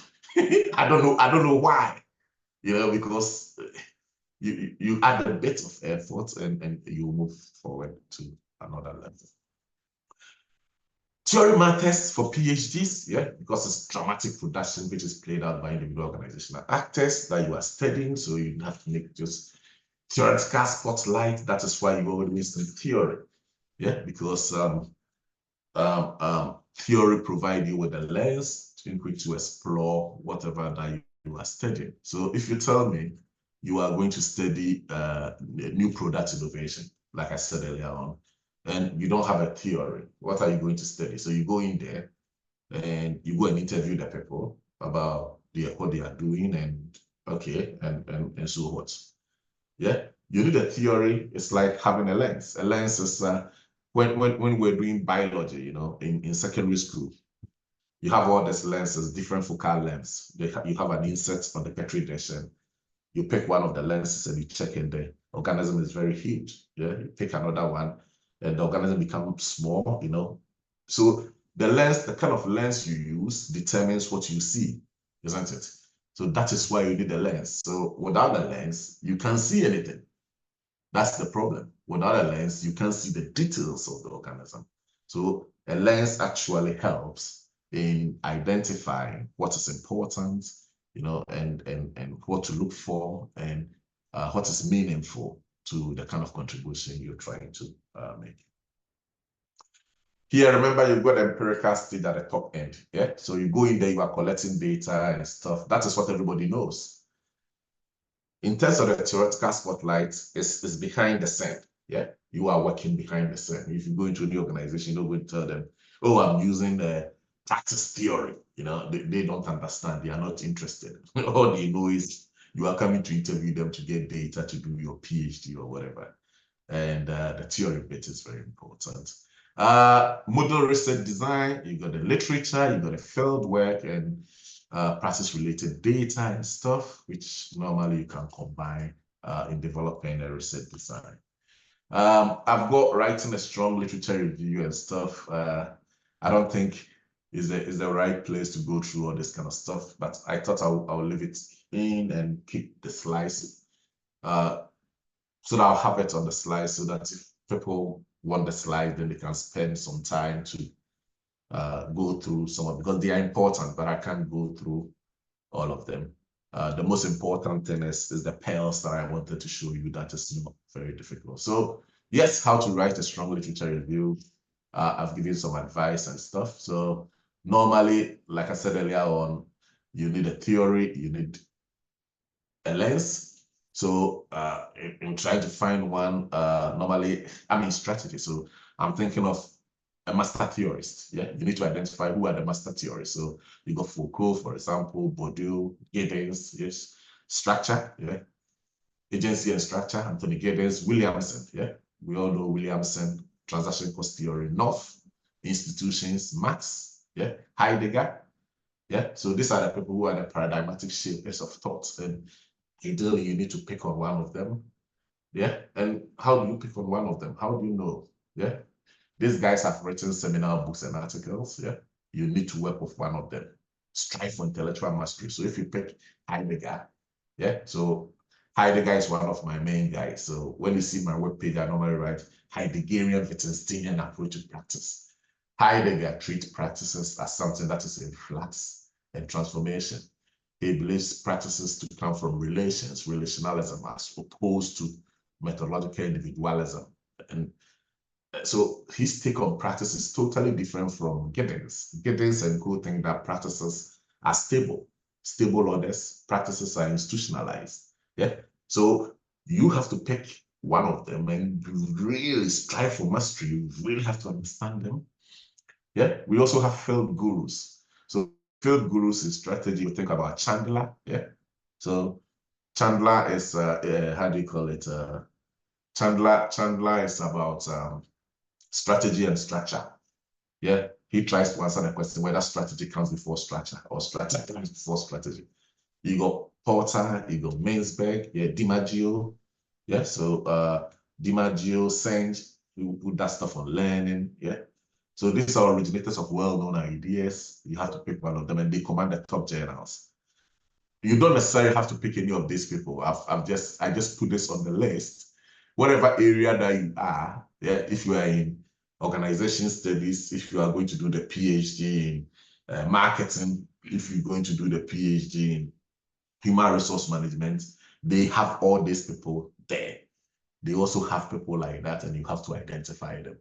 I don't know why. Because you add a bit of effort and you move forward to another level. Theory matters for PhDs, yeah, because it's dramatic production which is played out by individual organizational actors that you are studying, so you have to make just theoretical spotlight. That is why you always need theory, yeah, because theory provides you with a lens in which to explore whatever that you are studying. So if you tell me you are going to study new product innovation, like I said earlier on, and you don't have a theory. What are you going to study? So you go in there and you go and interview the people about what they are doing, and okay, and so what. Yeah, you need a theory. It's like having a lens. A lens is when we're doing biology, you know, in secondary school, you have all these lenses, different focal lengths. You have an insert on the Petri dish, and you pick one of the lenses and you check, and the organism is very huge. Yeah, you pick another one, and the organism becomes small, you know. So the lens, the kind of lens you use determines what you see, isn't it? So that is why you need a lens. So without a lens, you can't see anything. That's the problem. Without a lens, you can't see the details of the organism. So a lens actually helps in identifying what is important, you know, and what to look for, and what is meaningful to the kind of contribution you're trying to make. Here, remember, you've got empirical stage at the top end. Yeah, so you go in there, you are collecting data and stuff. That is what everybody knows. In terms of the theoretical spotlight, it's behind the scene. Yeah, you are working behind the scene. If you go into the organization, you don't go and tell them, "Oh, I'm using the practice theory." You know, they don't understand. They are not interested. All they know is you are coming to interview them to get data to do your PhD or whatever. And the theory bit is very important. Model research design, you got the literature, you got the field work, and practice-related data and stuff, which normally you can combine in developing a research design. I've got writing a strong literature review and stuff. I don't think is the right place to go through all this kind of stuff, but I thought I'll leave it in and keep the slides. So that I'll have it on the slide, so that if people want the slide, then they can spend some time to go through some of, because they are important, but I can't go through all of them. The most important thing is the pearls that I wanted to show you. That is not very difficult. So yes, how to write a strong literature review. I've given some advice and stuff. So normally, like I said earlier on, you need a theory, you need a lens. So in trying to find one, normally, I mean strategy. So I'm thinking of a master theorist. Yeah, you need to identify who are the master theorists. So you got Foucault, for example, Bourdieu, Giddens, yes, structure, yeah, agency and structure, Anthony Giddens, Williamson, yeah, we all know Williamson, transaction cost theory, North, institutions, Marx, yeah, Heidegger, yeah. So these are the people who are the paradigmatic shapers of thought, and ideally, you need to pick on one of them. Yeah. And how do you pick on one of them? How do you know? Yeah. These guys have written seminal books and articles. Yeah. You need to work with one of them. Strive for intellectual mastery. So if you pick Heidegger, yeah. So Heidegger is one of my main guys. So when you see my webpage, I normally write Heideggerian Wittgensteinian approach to practice. Heidegger treats practices as something that is in flux and transformation. He believes practices to come from relationalism, as opposed to methodological individualism. And so his take on practice is totally different from Giddens. Giddens and co think that practices are stable orders, practices are institutionalized. Yeah. So you have to pick one of them and really strive for mastery. You really have to understand them. Yeah. We also have field gurus. So field gurus is strategy. You think about Chandler, yeah. So Chandler is how do you call it? Chandler is about strategy and structure. Yeah, he tries to answer the question whether strategy comes before structure or structure comes before strategy. You got Porter, you got Mainsberg, yeah, DiMaggio, yeah. So DiMaggio, Senge, who does stuff on learning, yeah. So these are originators of well-known ideas. You have to pick one of them, and they command the top journals. You don't necessarily have to pick any of these people. I just put this on the list. Whatever area that you are, yeah, if you are in organization studies, if you are going to do the PhD in marketing, if you're going to do the PhD in human resource management, they have all these people there. They also have people like that, and you have to identify them.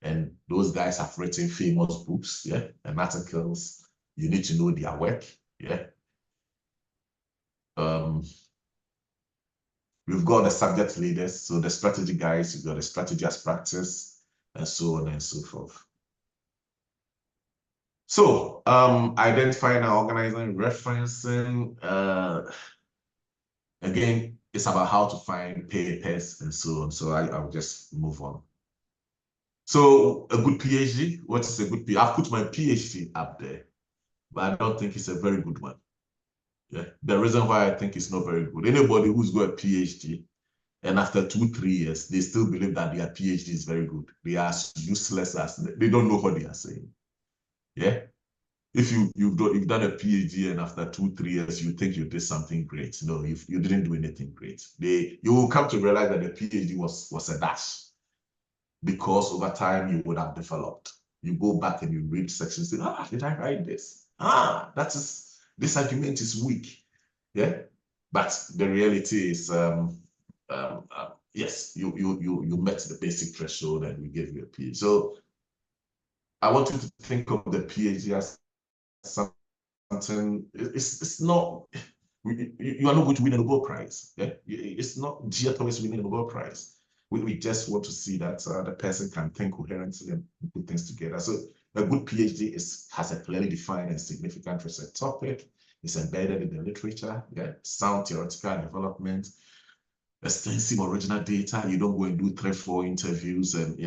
And those guys have written famous books, yeah, and articles. You need to know their work, yeah. We've got the subject leaders, so the strategy guys, you've got the strategy as practice, and so on and so forth. So identifying and organizing, referencing, again, it's about how to find papers and so on. So I'll just move on. So a good PhD, what is a good PhD? I've put my PhD up there, but I don't think it's a very good one. Yeah, the reason why I think it's not very good, anybody who's got a PhD and after 2-3 years, they still believe that their PhD is very good. They are as useless as, they don't know what they are saying. Yeah. If you've done a PhD and after 2-3 years you think you did something great, no, you didn't do anything great. You will come to realize that the PhD was a dash, because over time you would have developed. You go back and you read sections, say, did I write this? This argument is weak. Yeah, but the reality is, yes, you met the basic threshold and we gave you a PhD. So I want you to think of the PhD as something. It's not. You are not going to win a Nobel Prize. Yeah, it's not geared towards winning a Nobel Prize. We just want to see that the person can think coherently and put things together. So a good PhD has a clearly defined and significant research topic. It's embedded in the literature. Yeah, sound theoretical development, extensive original data. You don't go and do 3-4 interviews and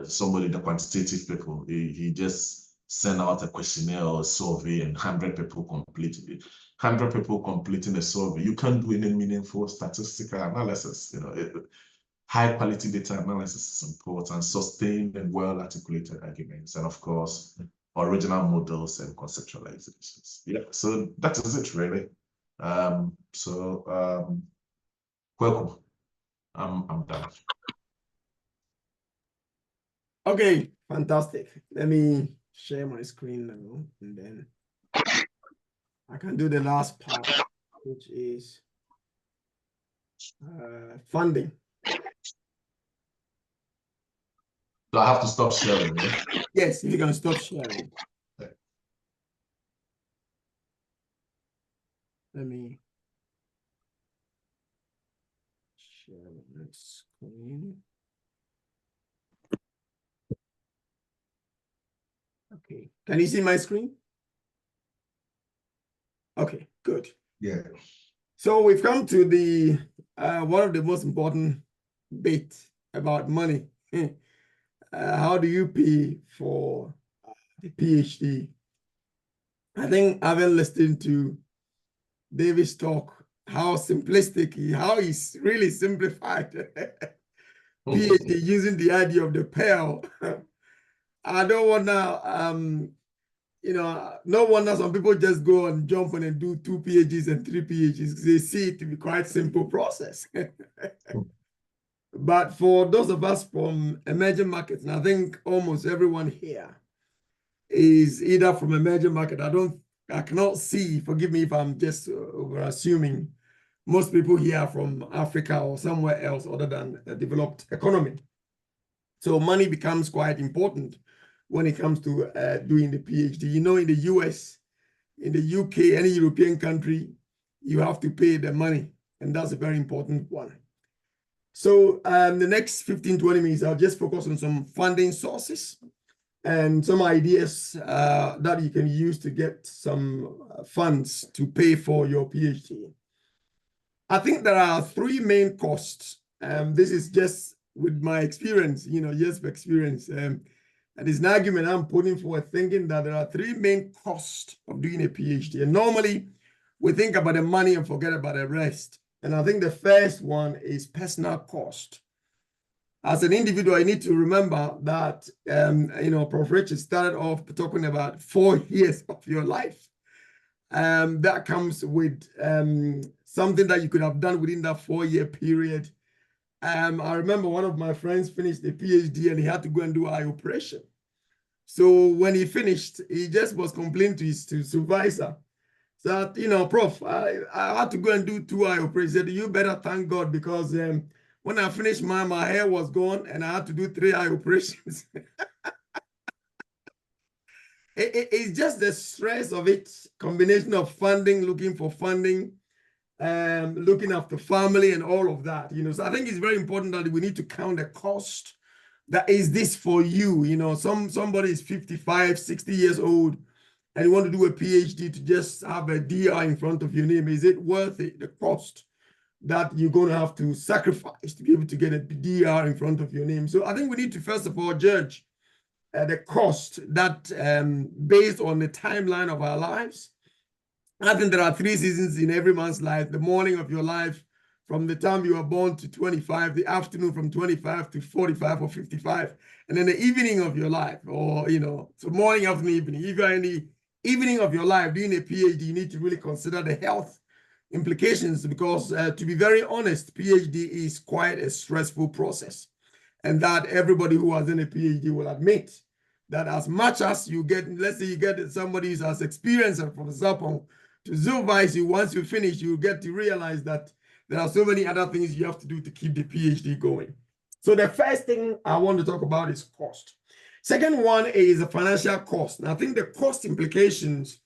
somebody, the quantitative people, he just send out a questionnaire or a survey and 100 people complete it. 100 people completing a survey, you can't do any meaningful statistical analysis. High quality data analysis is important, sustained and well-articulated arguments, and of course, original models and conceptualizations. Yeah, so that is it really. Kweku, I'm done. Okay, fantastic. Let me share my screen now, and then I can do the last part, which is funding. So I have to stop sharing, yeah? Yes, you can stop sharing. Okay. Let me share my screen. Okay, can you see my screen? Okay, good. Yeah. So we've come to the one of the most important bits about money. How do you pay for the PhD? I think having listened to David's talk, how simplistic, how he's really simplified PhD using the idea of the pearl. I don't want to, no wonder some people just go and jump on and do 2 PhDs and 3 PhDs. They see it to be quite simple process. But for those of us from emerging markets, and I think almost everyone here is either from emerging market. I cannot see, forgive me if I'm just over assuming, most people here are from Africa or somewhere else other than a developed economy. So money becomes quite important when it comes to doing the PhD. In the US, in the UK, any European country, you have to pay the money, and that's a very important one. So the next 15-20 minutes, I'll just focus on some funding sources and some ideas that you can use to get some funds to pay for your PhD. I think there are 3 main costs. This is just with my experience, years of experience. And it's an argument I'm putting forward, thinking that there are 3 main costs of doing a PhD. And normally we think about the money and forget about the rest. And I think the first one is personal cost. As an individual, I need to remember that, Prof. Richard started off talking about 4 years of your life. That comes with something that you could have done within that 4-year period. I remember one of my friends finished a PhD and he had to go and do eye operation. So when he finished, he just was complaining to his supervisor that, Prof, I had to go and do 2 eye operations. He said, you better thank God, because when I finished my hair was gone and I had to do 3 eye operations. It's just the stress of it, combination of funding, looking for funding, looking after family and all of that, you know. So I think it's very important that we need to count the cost. That is this for you, you know, somebody is 55, 60 years old and you want to do a PhD to just have a DR in front of your name. Is it worth it, the cost that you're going to have to sacrifice to be able to get a DR in front of your name? So I think we need to first of all judge the cost that based on the timeline of our lives. I think there are 3 seasons in every man's life: the morning of your life, from the time you were born to 25, the afternoon from 25 to 45 or 55, and then the evening of your life, or, you know, so morning, afternoon, evening. If you're in the evening of your life doing a PhD, you need to really consider the health implications, because to be very honest, PhD is quite a stressful process. And that everybody who has done a PhD will admit that as much as you get, let's say you get somebody who's as experienced as Professor Sarpong to supervise you, once you finish, you get to realize that there are so many other things you have to do to keep the PhD going. So the first thing I want to talk about is cost. Second one is the financial cost. And I think the cost implications,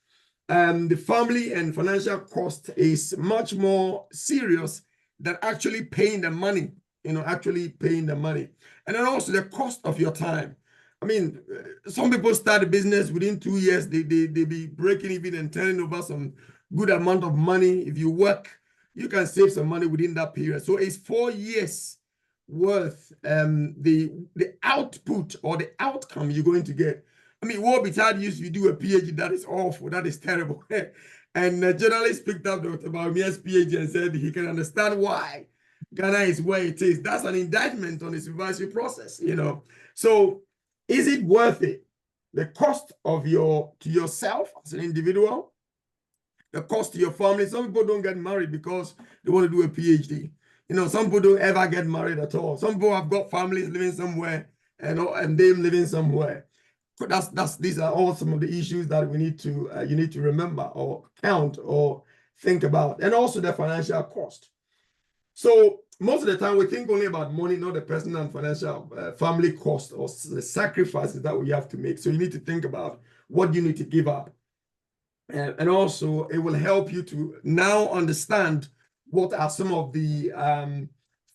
the family and financial cost is much more serious than actually paying the money, you know, actually paying the money. And then also the cost of your time. I mean, some people start a business within 2 years, they be breaking even and turning over some good amount of money. If you work, you can save some money within that period. So it's 4 years worth the output or the outcome you're going to get. I mean, Warbitad used to do a PhD that is awful, that is terrible. And a journalist picked up Dr. Baumia's PhD and said he can understand why Ghana is where it is. That's an indictment on the supervisory process, you know. So is it worth it? The cost of to yourself as an individual, the cost to your family. Some people don't get married because they want to do a PhD. You know, some people don't ever get married at all. Some people have got families living somewhere and them living somewhere. These are all some of the issues that we need to you need to remember or count or think about, and also the financial cost. So most of the time we think only about money, not the personal and financial family cost or the sacrifices that we have to make. So you need to think about what you need to give up. And also it will help you to now understand what are some of the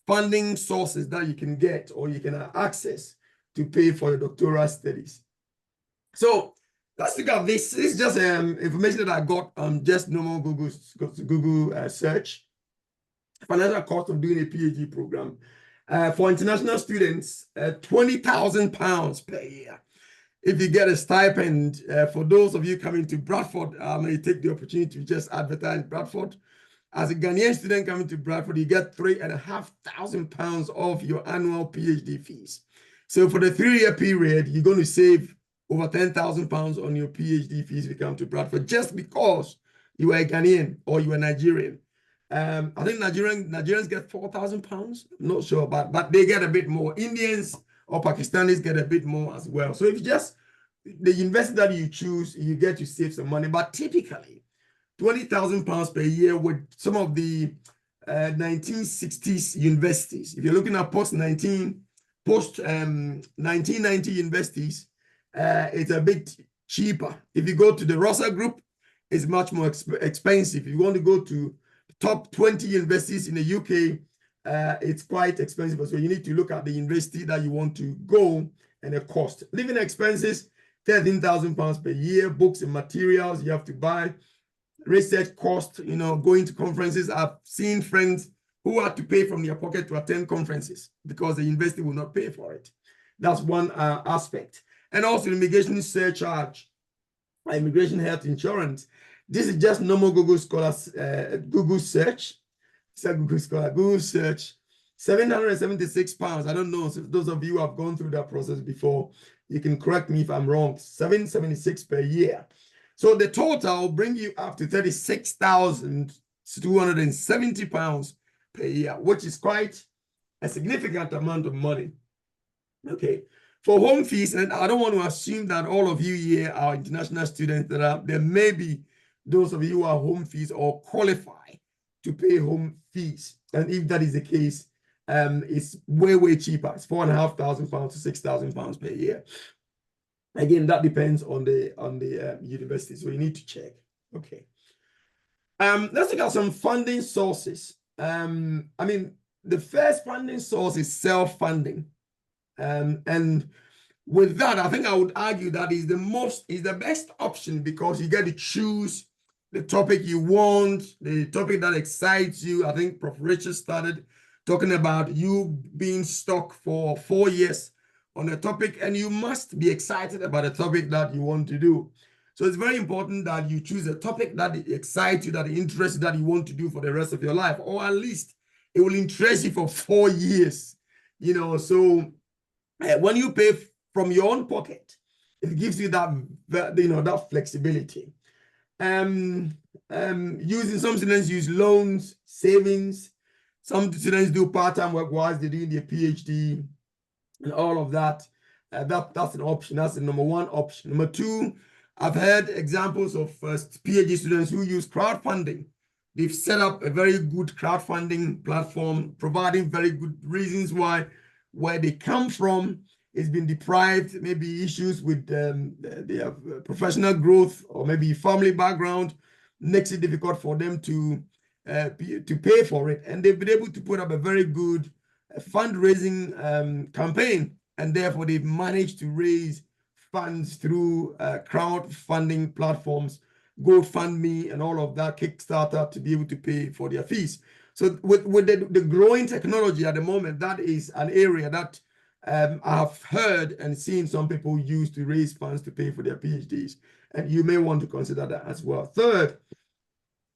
funding sources that you can get or you can access to pay for your doctoral studies. So let's look at this. This is just information that I got on just normal Google search. Financial cost of doing a PhD program for international students, £20,000 per year. If you get a stipend, for those of you coming to Bradford, I may take the opportunity to just advertise Bradford. As a Ghanaian student coming to Bradford, you get £3,500 of your annual PhD fees. So for the 3-year period, you're going to save over £10,000 on your PhD fees if you come to Bradford, just because you are a Ghanaian or you are Nigerian. I think Nigerians get £4,000. I'm not sure, but they get a bit more. Indians or Pakistanis get a bit more as well. So if you just the university that you choose, you get to save some money. But typically, £20,000 per year with some of the 1960s universities. If you're looking at post 1990 universities, it's a bit cheaper. If you go to the Russell Group, it's much more expensive. If you want to go to top 20 universities in the UK, it's quite expensive. So you need to look at the university that you want to go and the cost. Living expenses, £13,000 per year. Books and materials you have to buy. Research cost, you know, going to conferences. I've seen friends who had to pay from their pocket to attend conferences because the university will not pay for it. That's one aspect. And also immigration surcharge, immigration health insurance. This is just normal Google Scholars, Google search. It's a Google Scholar, Google search, £776. I don't know if those of you who have gone through that process before, you can correct me if I'm wrong. £776 per year. So the total will bring you up to £36,270 per year, which is quite a significant amount of money. Okay. For home fees, and I don't want to assume that all of you here are international students. There may be those of you who are home fees or qualify to pay home fees. And if that is the case, it's way cheaper. It's £4,500 to £6,000 per year. Again, that depends on the university, so you need to check. Okay. Let's look at some funding sources. I mean, the first funding source is self-funding. And with that, I think I would argue that is the best option, because you get to choose the topic you want, the topic that excites you. I think Prof. Richard started talking about you being stuck for 4 years on a topic, and you must be excited about a topic that you want to do. So it's very important that you choose a topic that excites you, that interests you, that you want to do for the rest of your life, or at least it will interest you for 4 years. You know, so when you pay from your own pocket, it gives you that that flexibility. Using some students use loans, savings. Some students do part-time work whilst they're doing their PhD, and all of that. That's an option. That's the number one option. Number two, I've heard examples of PhD students who use crowdfunding. They've set up a very good crowdfunding platform, providing very good reasons why where they come from is been deprived, maybe issues with their professional growth, or maybe family background makes it difficult for them to pay for it. And they've been able to put up a very good fundraising campaign, and therefore they've managed to raise funds through crowdfunding platforms, GoFundMe and all of that, Kickstarter, to be able to pay for their fees. So with the growing technology at the moment, that is an area that I've heard and seen some people use to raise funds to pay for their PhDs. And you may want to consider that as well. Third,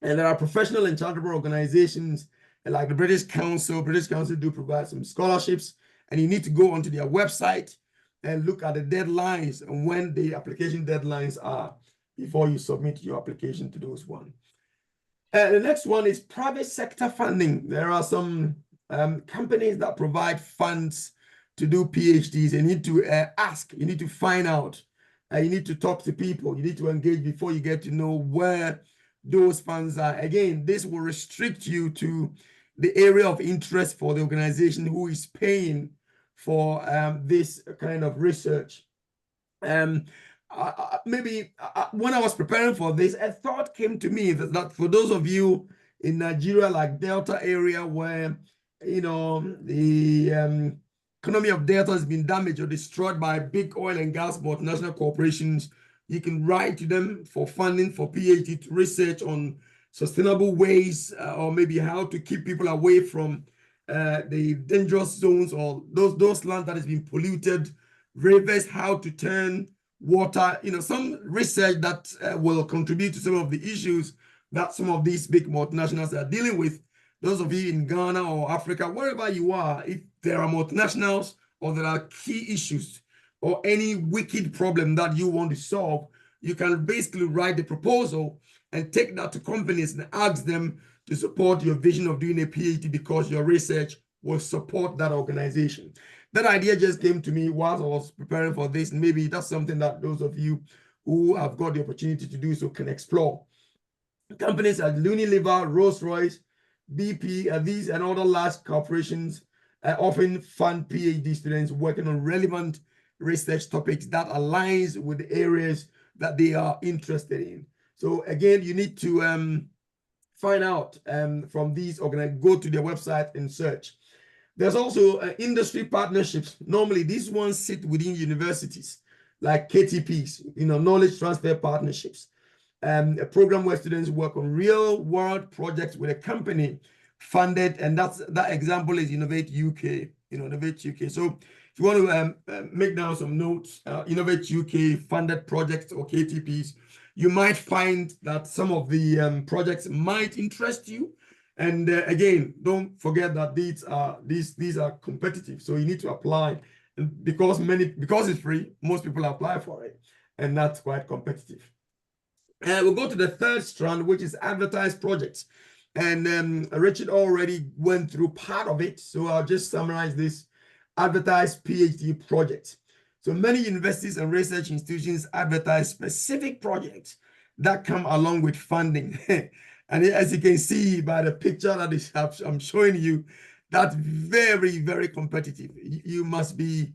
and there are professional and charitable organizations like the British Council. British Council do provide some scholarships, and you need to go onto their website and look at the deadlines and when the application deadlines are before you submit your application to those ones. The next one is private sector funding. There are some companies that provide funds to do PhDs. You need to ask, you need to find out, you need to talk to people, you need to engage before you get to know where those funds are. Again, this will restrict you to the area of interest for the organization who is paying for this kind of research. Maybe when I was preparing for this, a thought came to me that for those of you in Nigeria, like Delta area, where the economy of Delta has been damaged or destroyed by big oil and gas multinational corporations, you can write to them for funding for PhD to research on sustainable ways, or maybe how to keep people away from the dangerous zones, or those lands that has been polluted, rivers, how to turn water, some research that will contribute to some of the issues that some of these big multinationals are dealing with. Those of you in Ghana or Africa, wherever you are, if there are multinationals or there are key issues or any wicked problem that you want to solve, you can basically write the proposal and take that to companies and ask them to support your vision of doing a PhD, because your research will support that organization. That idea just came to me whilst I was preparing for this. Maybe that's something that those of you who have got the opportunity to do so can explore. Companies like Unilever, Rolls-Royce, BP, these and other large corporations often fund PhD students working on relevant research topics that aligns with the areas that they are interested in. So again, you need to find out from these organizations, go to their website and search. There's also industry partnerships. Normally, these ones sit within universities, like KTPs, knowledge transfer partnerships. A program where students work on real-world projects with a company funded, and that example is Innovate UK. Innovate UK. So if you want to make down some notes, Innovate UK funded projects or KTPs, you might find that some of the projects might interest you. And again, don't forget that these are competitive, so you need to apply. And because it's free, most people apply for it, and that's quite competitive. We'll go to the third strand, which is advertised projects. And Richard already went through part of it, so I'll just summarize this. Advertised PhD projects. So many universities and research institutions advertise specific projects that come along with funding. And as you can see by the picture that I'm showing you, that's very, very competitive. You must be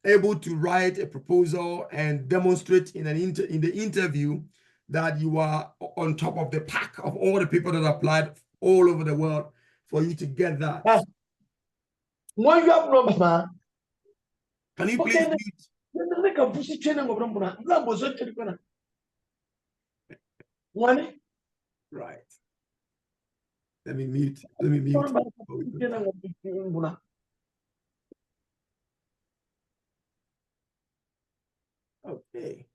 able to write a proposal and demonstrate in the interview that you are on top of the pack of all the people that applied all over the world for you to get that. When you have number, can you please mute? Right. Let me mute. Okay.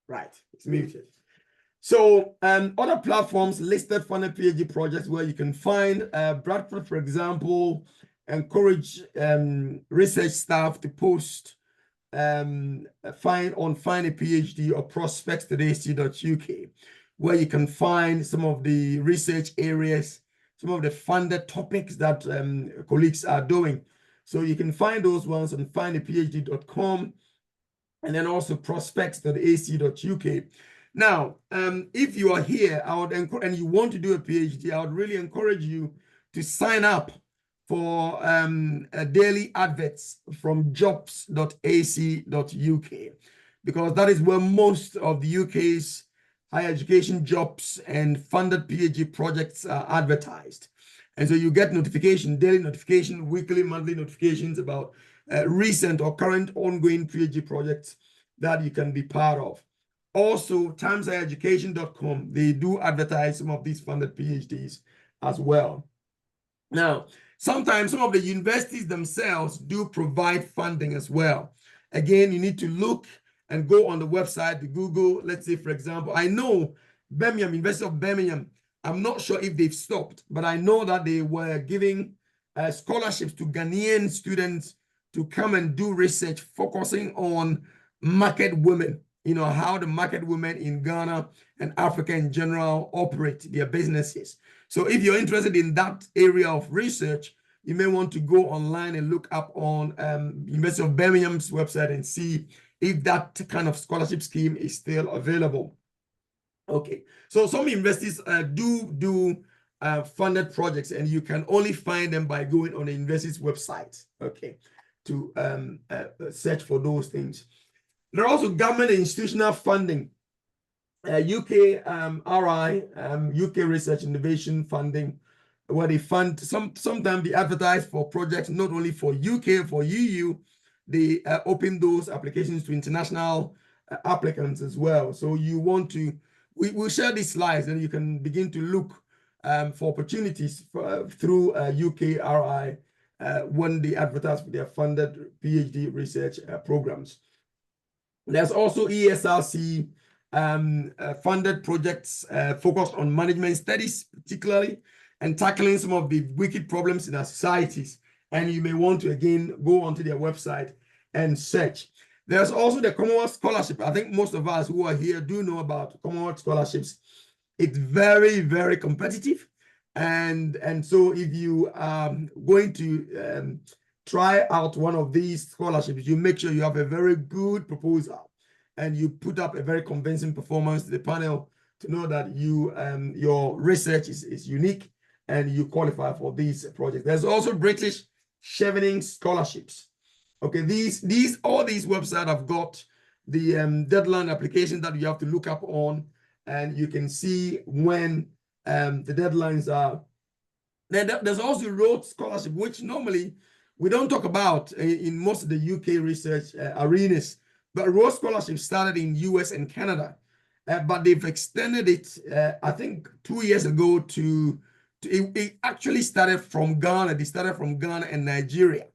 Right. It's muted. So other platforms listed funded PhD projects where you can find Bradford, for example, encourage research staff to post find a PhD or prospects to ac.uk, where you can find some of the research areas, some of the funded topics that colleagues are doing. So you can find those ones on findaphd.com and then also prospects.ac.uk. Now, if you are here, and you want to do a PhD, I would really encourage you to sign up for daily adverts from jobs.ac.uk, because that is where most of the UK's higher education jobs and funded PhD projects are advertised. And so you get notification, daily notification, weekly, monthly notifications about recent or current ongoing PhD projects that you can be part of. Also, timeshighereducation.com, they do advertise some of these funded PhDs as well. Now, sometimes some of the universities themselves do provide funding as well. Again, you need to look and go on the website to Google. Let's say, for example, I know Birmingham, University of Birmingham, I'm not sure if they've stopped, but I know that they were giving scholarships to Ghanaian students to come and do research focusing on market women, you know, how the market women in Ghana and Africa in general operate their businesses. So if you're interested in that area of research, you may want to go online and look up on University of Birmingham's website and see if that kind of scholarship scheme is still available. Okay, so some universities do funded projects, and you can only find them by going on the university's website, okay, to search for those things. There are also government and institutional funding, UK RI, UK Research Innovation Funding, where they fund, sometimes they advertise for projects not only for UK, for EU, they open those applications to international applicants as well. So you want to, we'll share these slides and you can begin to look for opportunities through UK RI when they advertise for their funded PhD research programs. There's also ESRC funded projects focused on management studies, particularly, and tackling some of the wicked problems in our societies. And you may want to, again, go onto their website and search. There's also the Commonwealth Scholarship. I think most of us who are here do know about Commonwealth Scholarships. It's very, very competitive. And so if you are going to try out one of these scholarships, you make sure you have a very good proposal and you put up a very convincing performance to the panel to know that you your research is unique and you qualify for these projects. There's also British Chevening scholarships. Okay, all these websites have got the deadline application that you have to look up on, and you can see when the deadlines are. There's also Rhodes Scholarship, which normally we don't talk about in most of the UK research arenas, but Rhodes Scholarship started in US and Canada, but they've extended it, I think 2 years ago to it actually started from Ghana. They started from Ghana and Nigeria,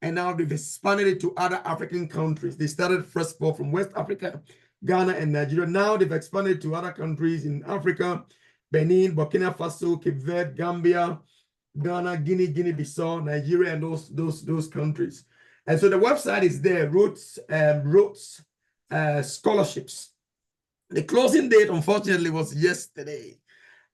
and now they've expanded it to other African countries. They started first of all from West Africa, Ghana and Nigeria. Now they've expanded to other countries in Africa, Benin, Burkina Faso, Cape Verde, Gambia, Ghana, Guinea-Bissau, Nigeria, and those countries. And so the website is there, Rhodes Scholarships. The closing date, unfortunately, was yesterday,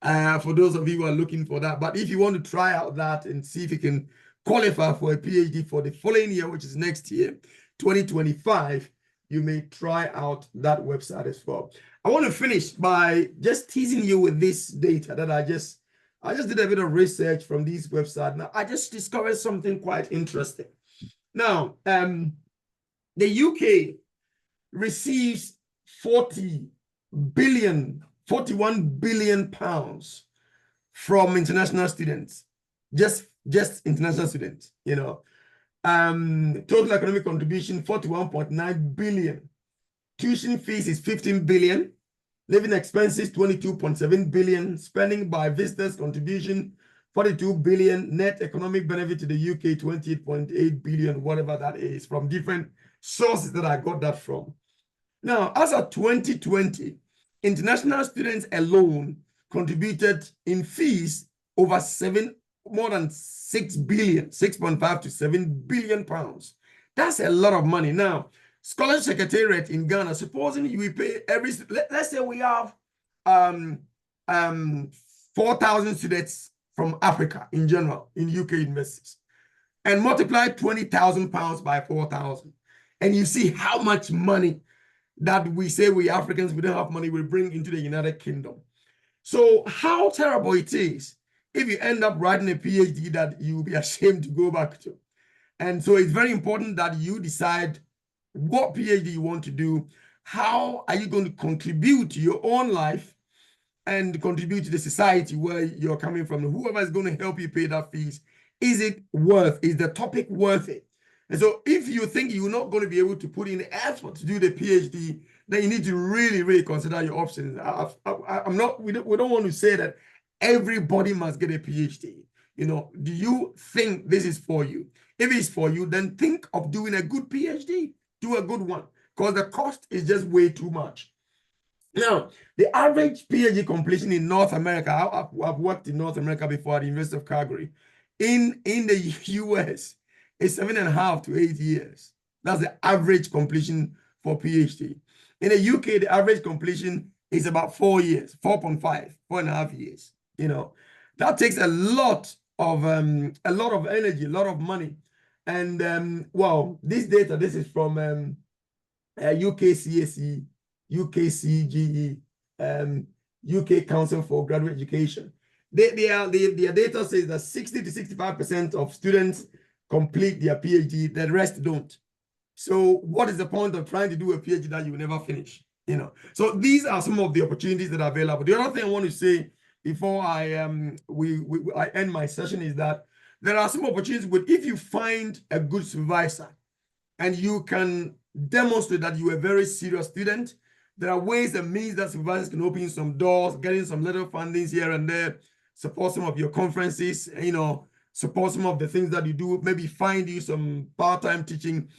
for those of you who are looking for that. But if you want to try out that and see if you can qualify for a PhD for the following year, which is next year, 2025, you may try out that website as well. I want to finish by just teasing you with this data that I just did a bit of research from these websites. Now, I just discovered something quite interesting. Now, the UK receives 40 billion, 41 billion pounds from international students, just international students, you know. Total economic contribution, 41.9 billion. Tuition fees is 15 billion. Living expenses, 22.7 billion. Spending by visitors contribution, 42 billion. Net economic benefit to the UK, 28.8 billion, whatever that is, from different sources that I got that from. Now, as of 2020, international students alone contributed in fees over more than 6 billion, 6.5 to 7 billion pounds. That's a lot of money. Now, Scholarship Secretariat in Ghana, supposing we pay let's say we have 4,000 students from Africa in general in UK universities, and multiply 20,000 pounds by 4,000, and you see how much money that we say we Africans, we don't have money, we bring into the United Kingdom. So how terrible it is if you end up writing a PhD that you'll be ashamed to go back to. And so it's very important that you decide what PhD you want to do. How are you going to contribute to your own life and contribute to the society where you're coming from? Whoever is going to help you pay that fees, is the topic worth it? And so if you think you're not going to be able to put in the effort to do the PhD, then you need to really, really consider your options. We don't want to say that everybody must get a PhD. You know, do you think this is for you? If it's for you, then think of doing a good PhD. Do a good one, because the cost is just way too much. Now, the average PhD completion in North America, I've worked in North America before at the University of Calgary. In the US, it's 7.5 to 8 years. That's the average completion for PhD. In the UK, the average completion is about 4 years, 4.5, 4.5 years. You know, that takes a lot of energy, a lot of money. And well, this data, this is from UKCSE, UKCGE, UK Council for Graduate Education. Their data says that 60 to 65% of students complete their PhD, the rest don't. So what is the point of trying to do a PhD that you will never finish? You know, so these are some of the opportunities that are available. The other thing I want to say before I end my session is that there are some opportunities if you find a good supervisor and you can demonstrate that you are a very serious student, there are ways and means that supervisors can open some doors, getting some little fundings here and there, support some of your conferences, you know, support some of the things that you do, maybe find you some part-time teaching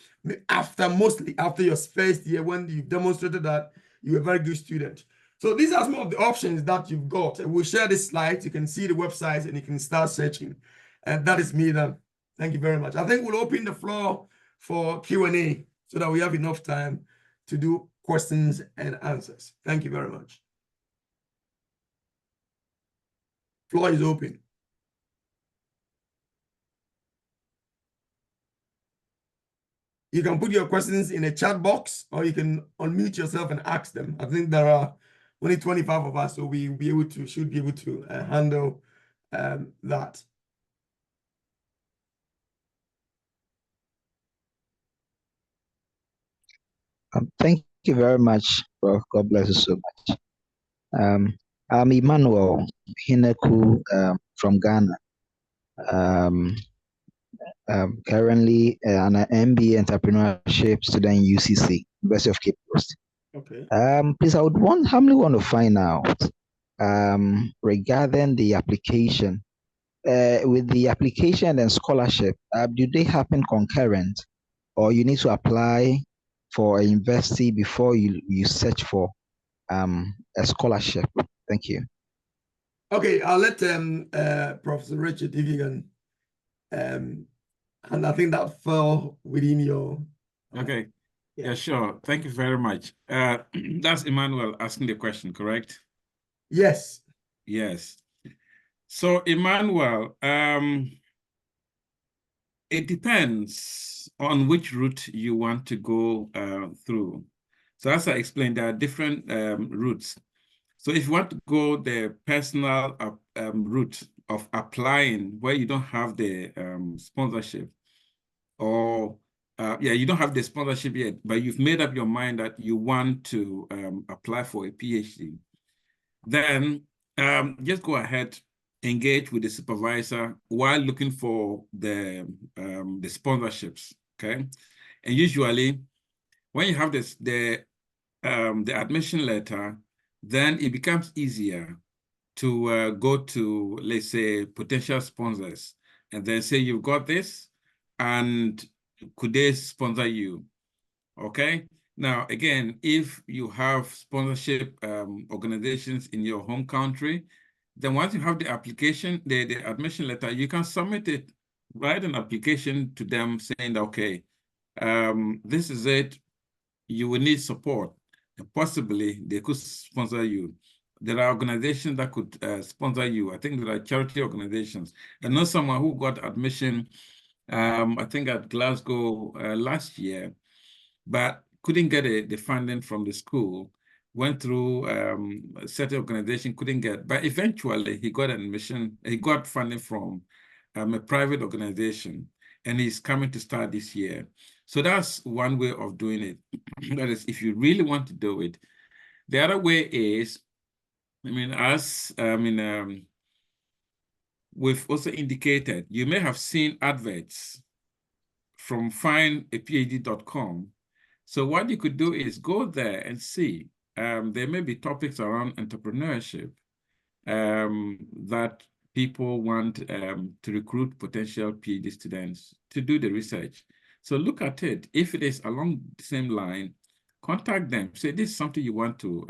mostly after your first year when you've demonstrated that you're a very good student. So these are some of the options that you've got. We'll share this slide. You can see the websites and you can start searching. And that is me then. Thank you very much. I think we'll open the floor for Q&A so that we have enough time to do questions and answers. Thank you very much. Floor is open. You can put your questions in a chat box, or you can unmute yourself and ask them. I think there are only 25 of us, so we should be able to handle that. Thank you very much, Prof. God bless you so much. I'm Emmanuel Hineku from Ghana. Currently an MBA entrepreneurship student in UCC, University of Cape Coast. Okay. Please, I would humbly want to find out regarding the application. With the application and scholarship, do they happen concurrent, or you need to apply for a university before you search for a scholarship? Thank you. Okay, I'll let Professor Richard, if you can, and I think that fell within your... Okay, yeah, sure. Thank you very much. That's Emmanuel asking the question, correct? Yes. Yes. So Emmanuel, it depends on which route you want to go through. So as I explained, there are different routes. So if you want to go the personal route of applying where you don't have the sponsorship, or yeah, you don't have the sponsorship yet, but you've made up your mind that you want to apply for a PhD, then just go ahead, engage with the supervisor while looking for the sponsorships, okay? And usually, when you have the admission letter, then it becomes easier to go to, let's say, potential sponsors, and then say, you've got this, and could they sponsor you? Okay. Now, again, if you have sponsorship organizations in your home country, then once you have the application, the admission letter, you can submit it, write an application to them saying, okay, this is it. You will need support. And possibly they could sponsor you. There are organizations that could sponsor you. I think there are charity organizations. I know someone who got admission, I think at Glasgow last year, but couldn't get the funding from the school, went through a certain organization, couldn't get, but eventually he got admission, he got funding from a private organization, and he's coming to start this year. So that's one way of doing it. That is, if you really want to do it. The other way is, we've also indicated, you may have seen adverts from findaphd.com. So what you could do is go there and see. There may be topics around entrepreneurship that people want to recruit potential PhD students to do the research. So look at it. If it is along the same line, contact them. Say, this is something you want to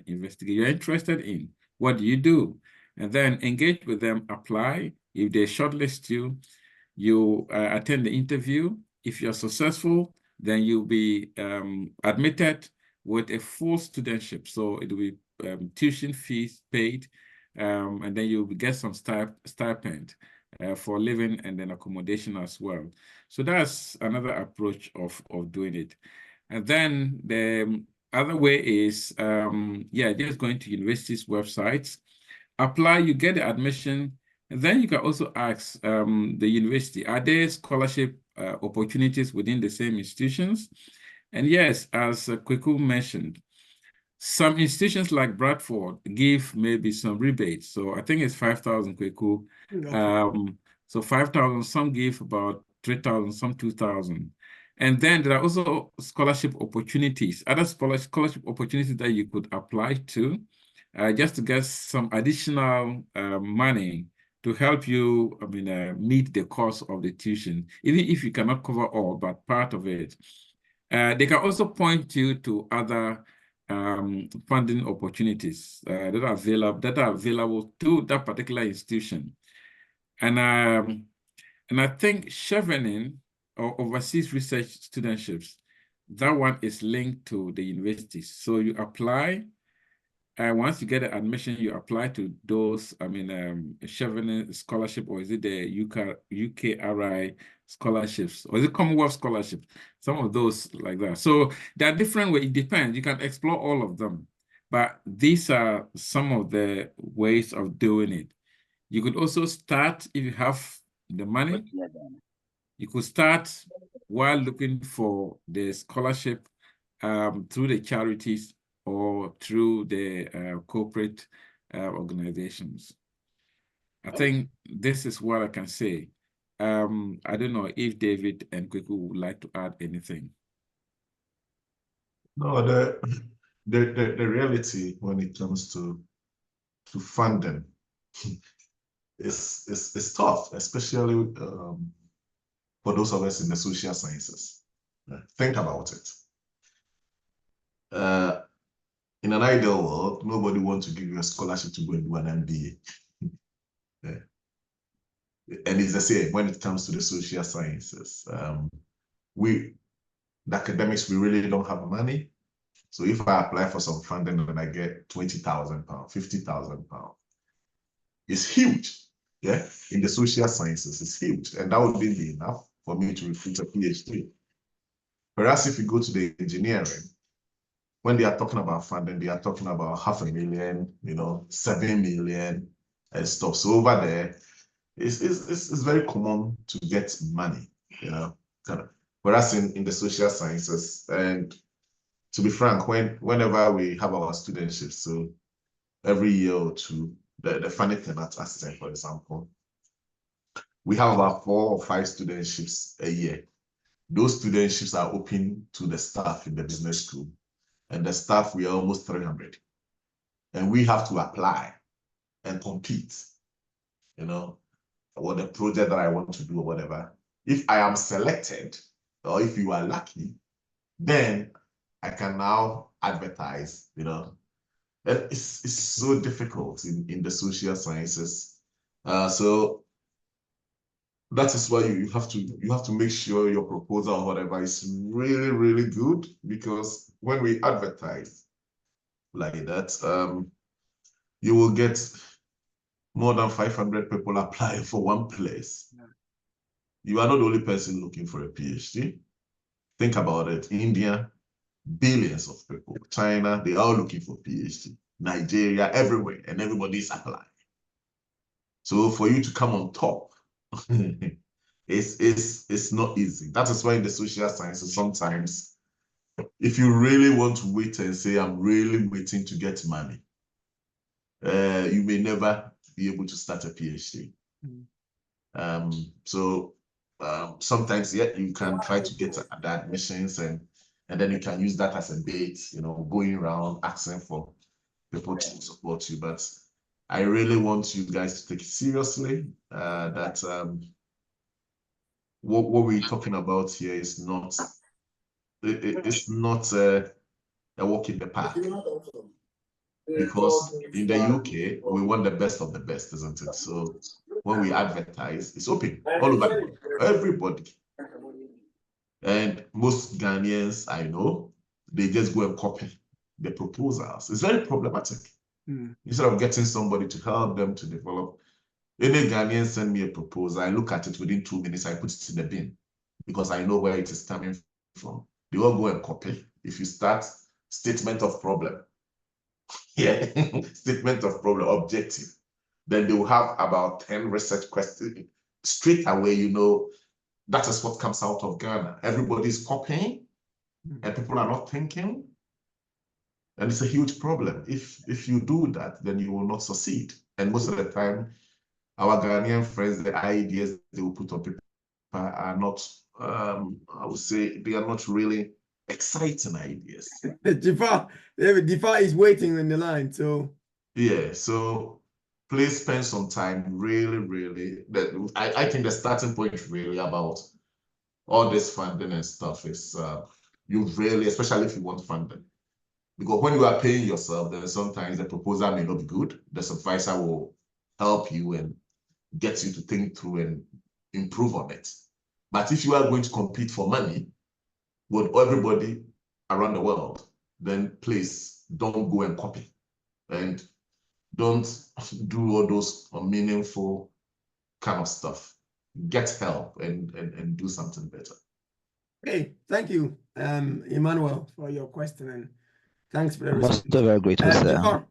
investigate. You're interested in. What do you do? And then engage with them, apply. If they shortlist you, you attend the interview. If you're successful, then you'll be admitted with a full studentship. So it will be tuition fees paid, and then you'll get some stipend for living and then accommodation as well. So that's another approach of doing it. And then the other way is, just going to universities' websites, apply, you get the admission, and then you can also ask the university, are there scholarship opportunities within the same institutions? And yes, as Kweku mentioned, some institutions like Bradford give maybe some rebates. So I think it's 5,000 Kweku. So 5,000, some give about 3,000, some 2,000. And then there are also scholarship opportunities, other scholarship opportunities that you could apply to just to get some additional money to help you, meet the cost of the tuition, even if you cannot cover all, but part of it. They can also point you to other funding opportunities that are available to that particular institution. And I think chevening or overseas research studentships, that one is linked to the universities. So you apply, and once you get an admission, you apply to those, chevening scholarship, or is it the UKRI scholarships, or is it Commonwealth scholarships? Some of those like that. So there are different ways. It depends. You can explore all of them, but these are some of the ways of doing it. You could also start, if you have the money, you could start while looking for the scholarship through the charities or through the corporate organizations. I think this is what I can say. I don't know if David and Kweku would like to add anything. No, the reality when it comes to funding is tough, especially for those of us in the social sciences. Think about it. In an ideal world, nobody wants to give you a scholarship to go and do an MBA. And it's the same when it comes to the social sciences. The academics, we really don't have money. So if I apply for some funding and I get £20,000, £50,000, it's huge. Yeah, in the social sciences, it's huge. And that would be enough for me to recruit a PhD. Whereas if you go to the engineering, when they are talking about funding, they are talking about 500,000, 7 million and stuff. So over there, it's very common to get money, kind of. Whereas in the social sciences, and to be frank, whenever we have our studentships, so every year or two, the funny thing at Aston, for example, we have about 4 or 5 studentships a year. Those studentships are open to the staff in the business school, and the staff, we are almost 300. And we have to apply and compete, you know, or the project that I want to do or whatever. If I am selected, or if you are lucky, then I can now advertise, you know. And it's so difficult in the social sciences. So that is why you have to make sure your proposal or whatever is really, really good, because when we advertise like that, you will get more than 500 people applying for one place. Yeah. You are not the only person looking for a PhD. Think about it. India, billions of people. China, they are looking for PhD. Nigeria, everywhere, and everybody is applying. So for you to come on top, it's not easy. That is why in the social sciences, sometimes, if you really want to wait and say, I'm really waiting to get money, you may never be able to start a PhD. So sometimes, yeah, you can try to get the admissions, and then you can use that as a bait, you know, going around asking for people to support you. But I really want you guys to take it seriously, that what we're talking about here is not, it's not a walk in the park. Because in the UK, we want the best of the best, isn't it? So when we advertise, it's open all over the world, everybody. And most Ghanaians I know, they just go and copy the proposals. It's very problematic. Instead of getting somebody to help them to develop, any Ghanaian send me a proposal, I look at it within 2 minutes, I put it in the bin, because I know where it is coming from. They all go and copy. If you start statement of problem, yeah, statement of problem, objective, then they will have about 10 research questions. Straight away, you know, that is what comes out of Ghana. Everybody's copying, and people are not thinking. And it's a huge problem. If you do that, then you will not succeed. And most of the time, our Ghanaian friends, the ideas they will put on paper are not, I would say, they are not really exciting ideas. Difa is waiting in the line, so. Yeah, so please spend some time really. I think the starting point really about all this funding and stuff is you really, especially if you want funding. Because when you are paying yourself, then sometimes the proposal may not be good. The supervisor will help you and get you to think through and improve on it. But if you are going to compete for money with everybody around the world, then please don't go and copy. And don't do all those meaningful kind of stuff. Get help and do something better. Hey, thank you, Emmanuel, for your question, and thanks for the response. I'm also very grateful, sir. Jafar,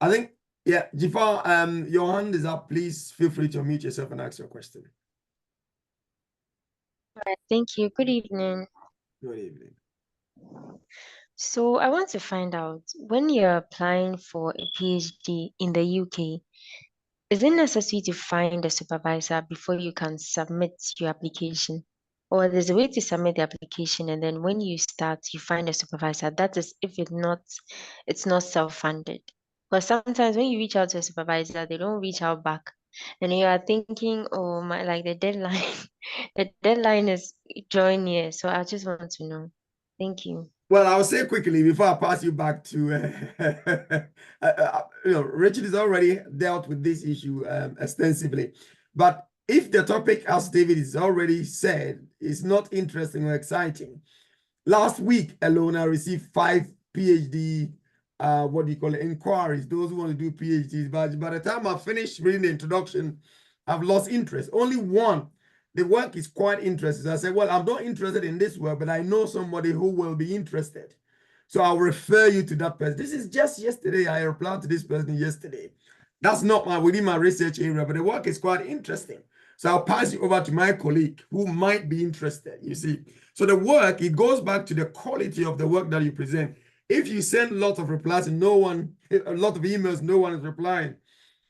I think, yeah, Jafar, your hand is up. Please feel free to unmute yourself and ask your question. All right, thank you. Good evening. Good evening. So I want to find out, when you're applying for a PhD in the UK, is it necessary to find a supervisor before you can submit your application? Or there's a way to submit the application, and then when you start, you find a supervisor? That is, if it's not self-funded. But sometimes when you reach out to a supervisor, they don't reach out back. And you are thinking, oh my, like the deadline, the deadline is drawing near. So I just want to know. Thank you. Well, I'll say quickly before I pass you back to, Richard has already dealt with this issue extensively. But if the topic, as David has already said, is not interesting or exciting, last week alone, I received 5 PhD, inquiries, those who want to do PhDs. But by the time I finished reading the introduction, I've lost interest. Only one. The work is quite interesting. I said, well, I'm not interested in this work, but I know somebody who will be interested. So I'll refer you to that person. This is just yesterday. I replied to this person yesterday. That's not within my research area, but the work is quite interesting. So I'll pass you over to my colleague who might be interested, you see. So the work, it goes back to the quality of the work that you present. If you send a lot of replies and a lot of emails, no one is replying,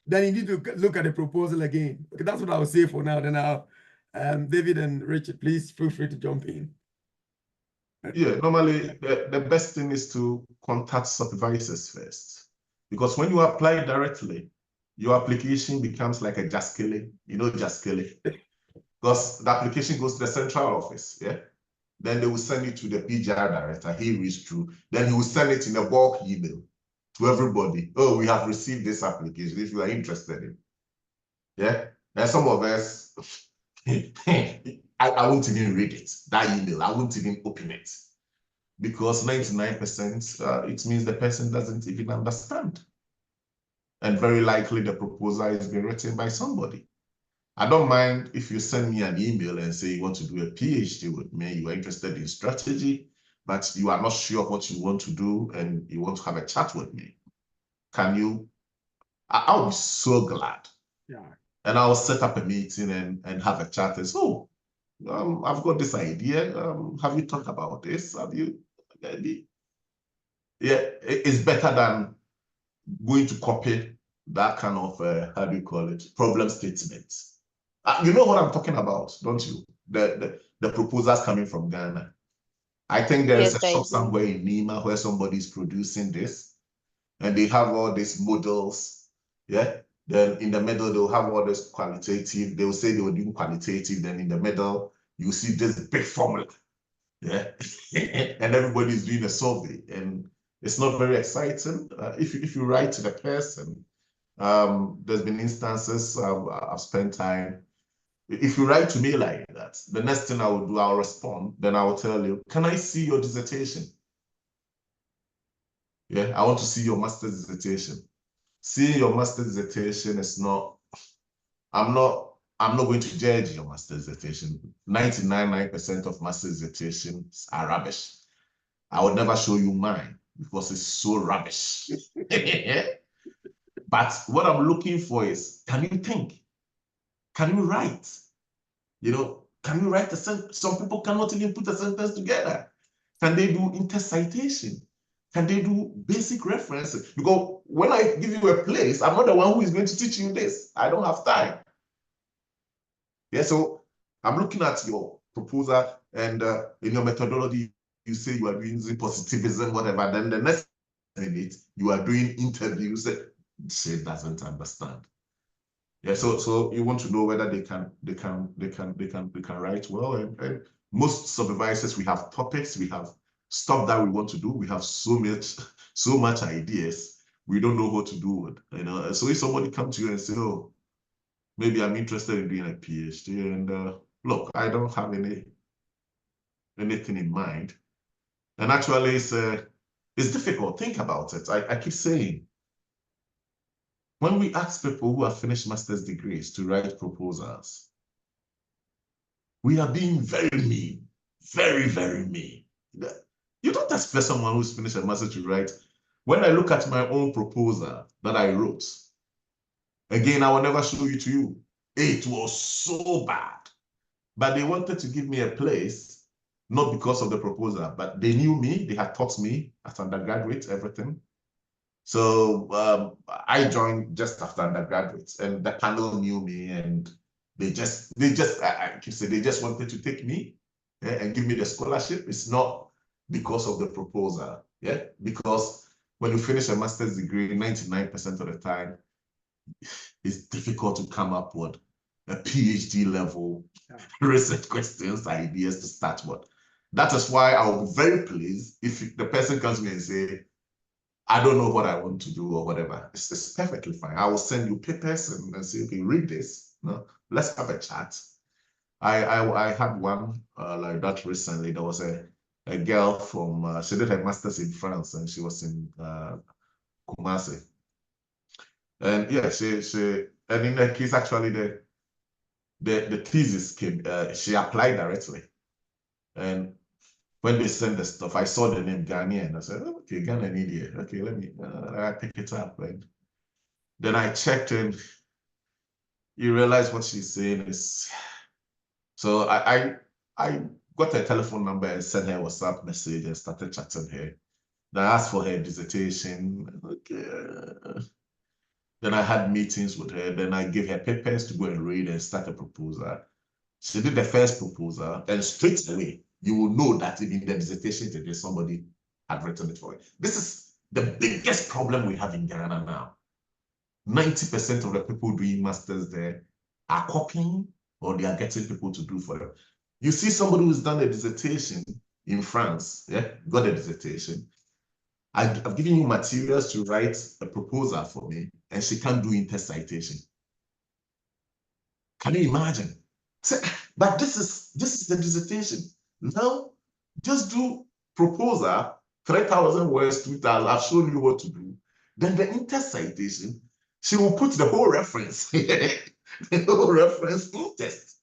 then you need to look at the proposal again. Okay, that's what I will say for now. Then David and Richard, please feel free to jump in. Yeah, normally the best thing is to contact supervisors first, because when you apply directly, your application becomes like a jaskele, jaskele, because the application goes to the central office, yeah? Then they will send it to the PGR director, he reads through, then he will send it in a bulk email to everybody. Oh, we have received this application, if you are interested in. Yeah, and some of us, I won't even read it, that email, I won't even open it. Because 99%, it means the person doesn't even understand. And very likely the proposal has been written by somebody. I don't mind if you send me an email and say you want to do a PhD with me, you are interested in strategy, but you are not sure what you want to do and you want to have a chat with me. Can you? I'll be so glad. Yeah. And I'll set up a meeting and have a chat and say, oh, I've got this idea. Have you talked about this? Have you? Yeah, it's better than going to copy that kind of, how do you call it, problem statement. You know what I'm talking about, don't you? The proposals coming from Ghana. I think there is Yes, a I shop do. somewhere in Nima where somebody is producing this, and they have all these models, yeah? Then in the middle, they'll have all this qualitative. They will say they were doing qualitative, then in the middle, you see this big formula, yeah? And everybody's doing a survey, and it's not very exciting. If you write to the person, there's been instances I've spent time. If you write to me like that, the next thing I will do, I'll respond. Then I will tell you, can I see your dissertation? Yeah, I want to see your master's dissertation. Seeing your master's dissertation is not, I'm not going to judge your master's dissertation. 99% of master's dissertations are rubbish. I would never show you mine because it's so rubbish. But what I'm looking for is, can you think? Can you write? Can you write a sentence? Some people cannot even put a sentence together. Can they do intercitation? Can they do basic references? Because when I give you a place, I'm not the one who is going to teach you this. I don't have time. Yeah, so I'm looking at your proposal, and in your methodology, you say you are using positivism, whatever. Then the next minute, you are doing interviews. She doesn't understand. Yeah, so you want to know whether they can write well, and most supervisors, we have topics, we have stuff that we want to do, we have so much ideas, we don't know what to do with, So if somebody comes to you and say, oh, maybe I'm interested in doing a PhD, and look, I don't have anything in mind, and actually it's difficult. Think about it. I keep saying, when we ask people who have finished master's degrees to write proposals, we are being very mean, very, very mean. You don't expect someone who's finished a master's to write. When I look at my own proposal that I wrote, again, I will never show it to you. It was so bad. But they wanted to give me a place, not because of the proposal, but they knew me, they had taught me as undergraduate, everything. So I joined just after undergraduate, and the panel knew me, and they just I keep saying, they just wanted to take me, yeah, and give me the scholarship. It's not because of the proposal, yeah, because when you finish a master's degree, 99% of the time, it's difficult to come up with a PhD level research questions, ideas to start with. That is why I will be very pleased if the person comes to me and say, I don't know what I want to do or whatever. It's perfectly fine. I will send you papers and say, okay, read this. Let's have a chat. I had one like that recently. There was a girl from, she did her master's in France, and she was in Kumasi. And yeah, and in that case, actually, the thesis came, she applied directly. And when they sent the stuff, I saw the name Ghanaian. I said, oh, okay, Ghana India. Okay, let me I pick it up. And then I checked, and you realize what she's saying is. So I got her telephone number and sent her a WhatsApp message and started chatting her. Then I asked for her dissertation. Okay. Then I had meetings with her. Then I gave her papers to go and read and start a proposal. She did the first proposal, and straight away, you will know that in the dissertation today, somebody had written it for her. This is the biggest problem we have in Ghana now. 90% of the people doing masters there are copying, or they are getting people to do for them. You see somebody who's done a dissertation in France, yeah, got a dissertation. I've given you materials to write a proposal for me, and she can't do inter-citation. Can you imagine? But this is the dissertation. Now, just do proposal, 3,000 words, 2,000. I've shown you what to do. Then the inter-citation, she will put the whole reference, the whole reference in test.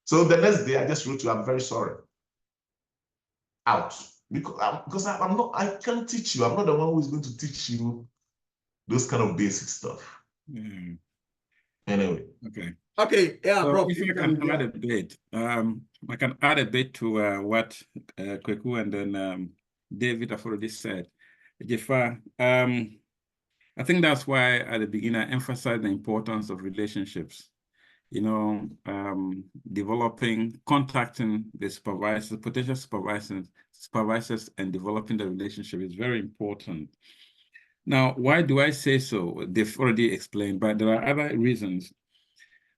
So the next day, I just wrote you, I'm very sorry. Out. Because I can't teach you. I'm not the one who is going to teach you those kind of basic stuff. Mm. Anyway. Okay. Okay, yeah, So Prof. if I can add a bit, I can add a bit to what Kweku and then David have already said. Jafar, I think that's why at the beginning I emphasized the importance of relationships. You know, developing, contacting the supervisors, potential supervisors, and developing the relationship is very important. Now, why do I say so? They've already explained, but there are other reasons.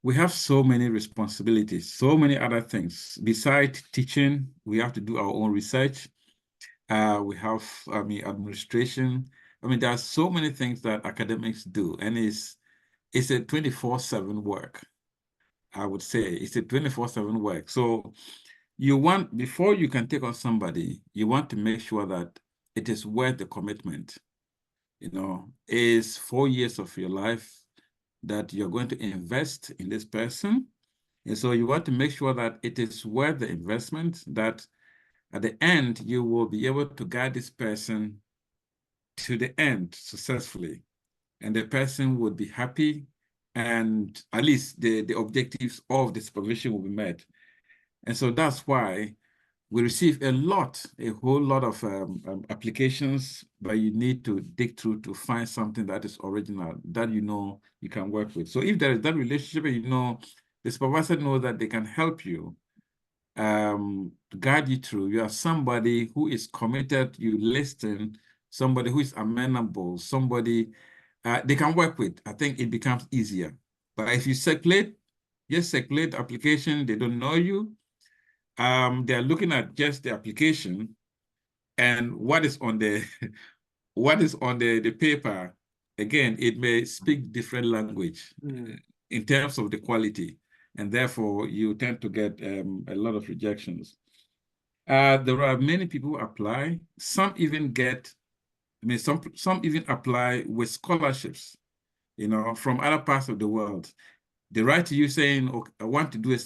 We have so many responsibilities, so many other things. Besides teaching, we have to do our own research. We have, administration. There are so many things that academics do, and it's a 24/7 work. I would say it's a 24/7 work. So you want, before you can take on somebody, you want to make sure that it is worth the commitment. You know, is 4 years of your life that you're going to invest in this person. And so you want to make sure that it is worth the investment, that at the end, you will be able to guide this person to the end successfully. And the person would be happy, and at least the objectives of the supervision will be met. And so that's why we receive a whole lot of applications, but you need to dig through to find something that is original, that you know you can work with. So if there is that relationship, you know, the supervisor knows that they can help you, to guide you through. You are somebody who is committed, you listen, somebody who is amenable, somebody they can work with. I think it becomes easier. But if you circulate the application, they don't know you. They're looking at just the application and what is on the the paper. Again, it may speak different language in terms of the quality, and therefore you tend to get a lot of rejections. There are many people who apply. Some even get, some even apply with scholarships, you know, from other parts of the world. They write to you saying, okay, I want to do a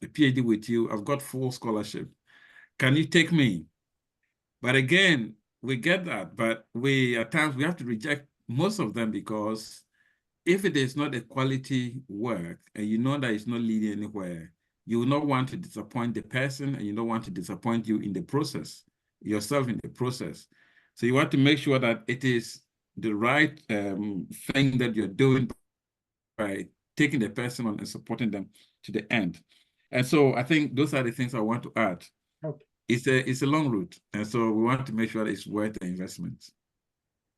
PhD with you. I've got full scholarship. Can you take me? But again, we get that, but at times we have to reject most of them, because if it is not a quality work and you know that it's not leading anywhere, you will not want to disappoint the person, and you don't want to disappoint you in the process, yourself in the process. So you want to make sure that it is the right thing that you're doing by taking the person on and supporting them to the end. And so I think those are the things I want to add. Okay. It's a long route, and so we want to make sure that it's worth the investment.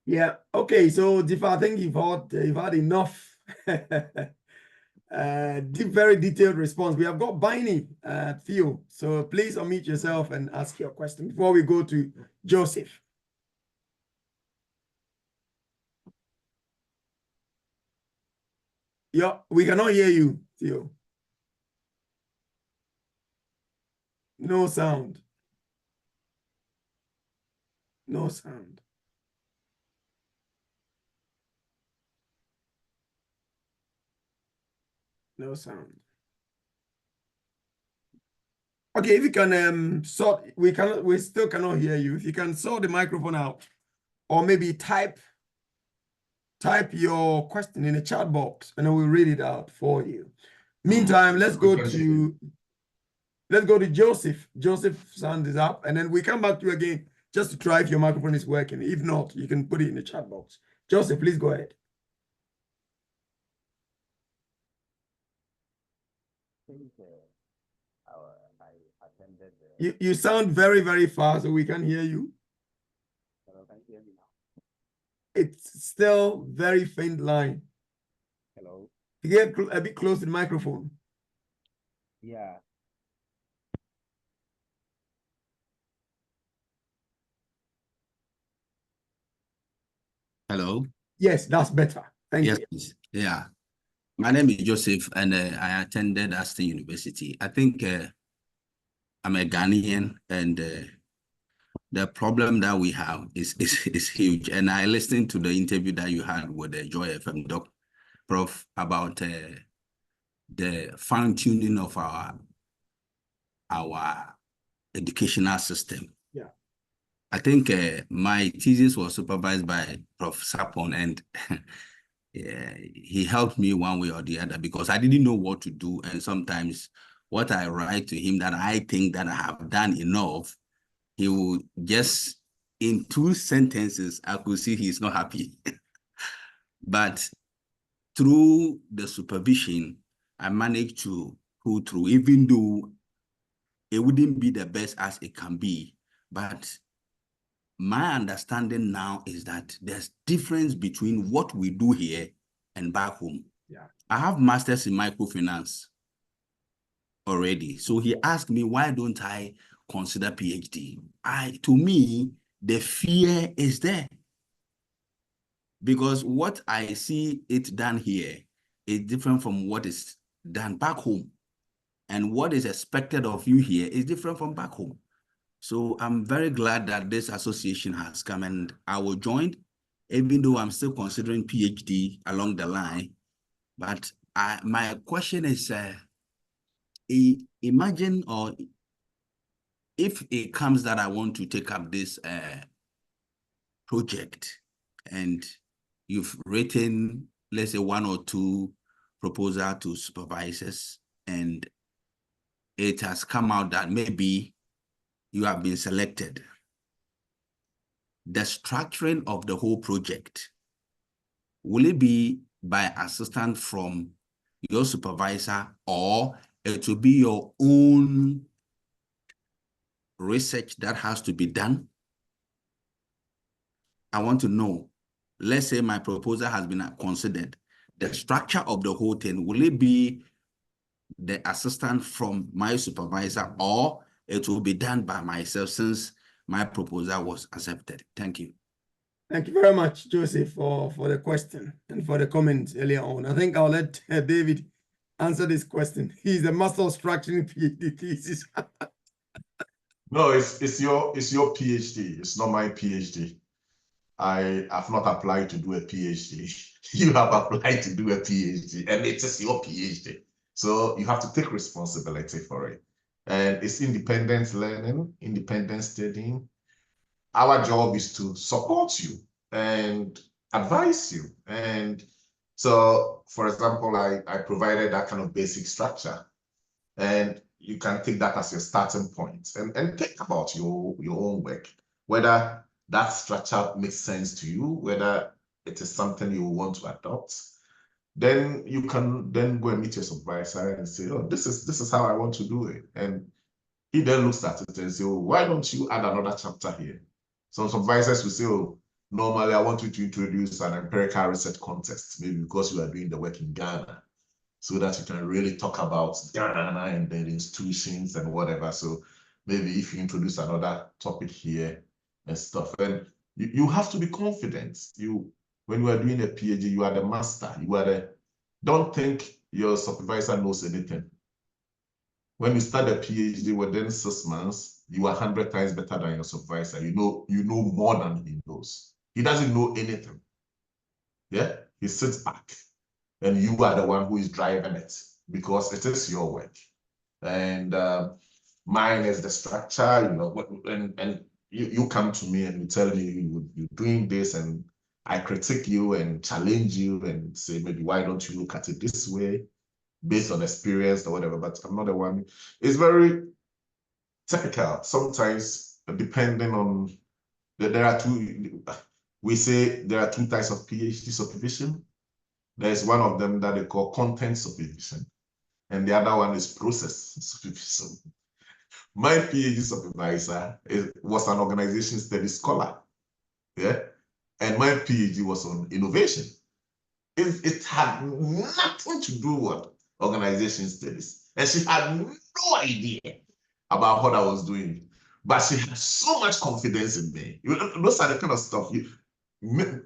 Yeah. Okay. So, Difa, I think you've had enough. Very detailed response. We have got Biney, Theo. So please unmute yourself and ask your question before we go to Joseph. Yeah, we cannot hear you, Theo. No sound. No sound. No sound. Okay, if you can sort, we still cannot hear you. If you can sort the microphone out, or maybe type type your question in the chat box and I will read it out for you. Meantime, let's go to Joseph. Joseph's hand is up, and then we come back to you again just to try if your microphone is working. If not, you can put it in the chat box. Joseph, please go ahead. You sound very, very far, so we can hear you. It's still very faint line. Hello. Get a bit close to the microphone. Yeah. Hello. Yes, that's better. Thank you. Yes, yeah. My name is Joseph, and I attended Aston University. I think I'm a Ghanaian, and the problem that we have is huge. And I listened to the interview that you had with the Joy FM Prof about the fine-tuning of our educational system. Yeah. I think my thesis was supervised by Prof. Sarpong, and he helped me one way or the other because I didn't know what to do. And sometimes what I write to him that I think that I have done enough, he will just, in 2 sentences, I could see he's not happy. But through the supervision, I managed to pull through, even though it wouldn't be the best as it can be. But my understanding now is that there's difference between what we do here and back home. Yeah. I have masters in microfinance already. So he asked me, why don't I consider PhD? To me, the fear is there. Because what I see it done here is different from what is done back home. And what is expected of you here is different from back home. So I'm very glad that this association has come, and I will join, even though I'm still considering PhD along the line. But my question is, imagine, or if it comes that I want to take up this project, and you've written, let's say, 1 or 2 proposals to supervisors, and it has come out that maybe you have been selected. The structuring of the whole project, will it be by assistance from your supervisor, or it will be your own research that has to be done? I want to know, let's say my proposal has been considered, the structure of the whole thing, will it be the assistant from my supervisor, or it will be done by myself since my proposal was accepted? Thank you. Thank you very much, Joseph, for the question and for the comments earlier on. I think I'll let David answer this question. He's the master of structuring PhD thesis. No, it's your PhD. It's not my PhD. I have not applied to do a PhD. You have applied to do a PhD, and it is your PhD. So you have to take responsibility for it. And it's independent learning, independent studying. Our job is to support you and advise you. And so, for example, I provided that kind of basic structure, and you can take that as your starting point and think about your own work, whether that structure makes sense to you, whether it is something you want to adopt. Then you can then go and meet your supervisor and say, oh, this is how I want to do it. And he then looks at it and say, oh, why don't you add another chapter here? Some supervisors will say, oh, normally I want you to introduce an empirical research context, maybe because you are doing the work in Ghana, so that you can really talk about Ghana and the institutions and whatever. So maybe if you introduce another topic here and stuff, and you have to be confident. When you are doing a PhD, you are the master. Don't think your supervisor knows anything. When you start a PhD within 6 months, you are 100 times better than your supervisor. You know more than he knows. He doesn't know anything. Yeah, he sits back, and you are the one who is driving it because it is your work. And mine is the structure, and you come to me and you tell me you're doing this, and I critique you and challenge you and say, maybe why don't you look at it this way based on experience or whatever, but I'm not the one. It's very technical. Sometimes, depending on, there are two, we say there are two types of PhD supervision. There's one of them that they call content supervision, and the other one is process supervision. My PhD supervisor was an organization study scholar, yeah? And my PhD was on innovation. It had nothing to do with organization studies. And she had no idea about what I was doing. But she had so much confidence in me. Those are the kind of stuff you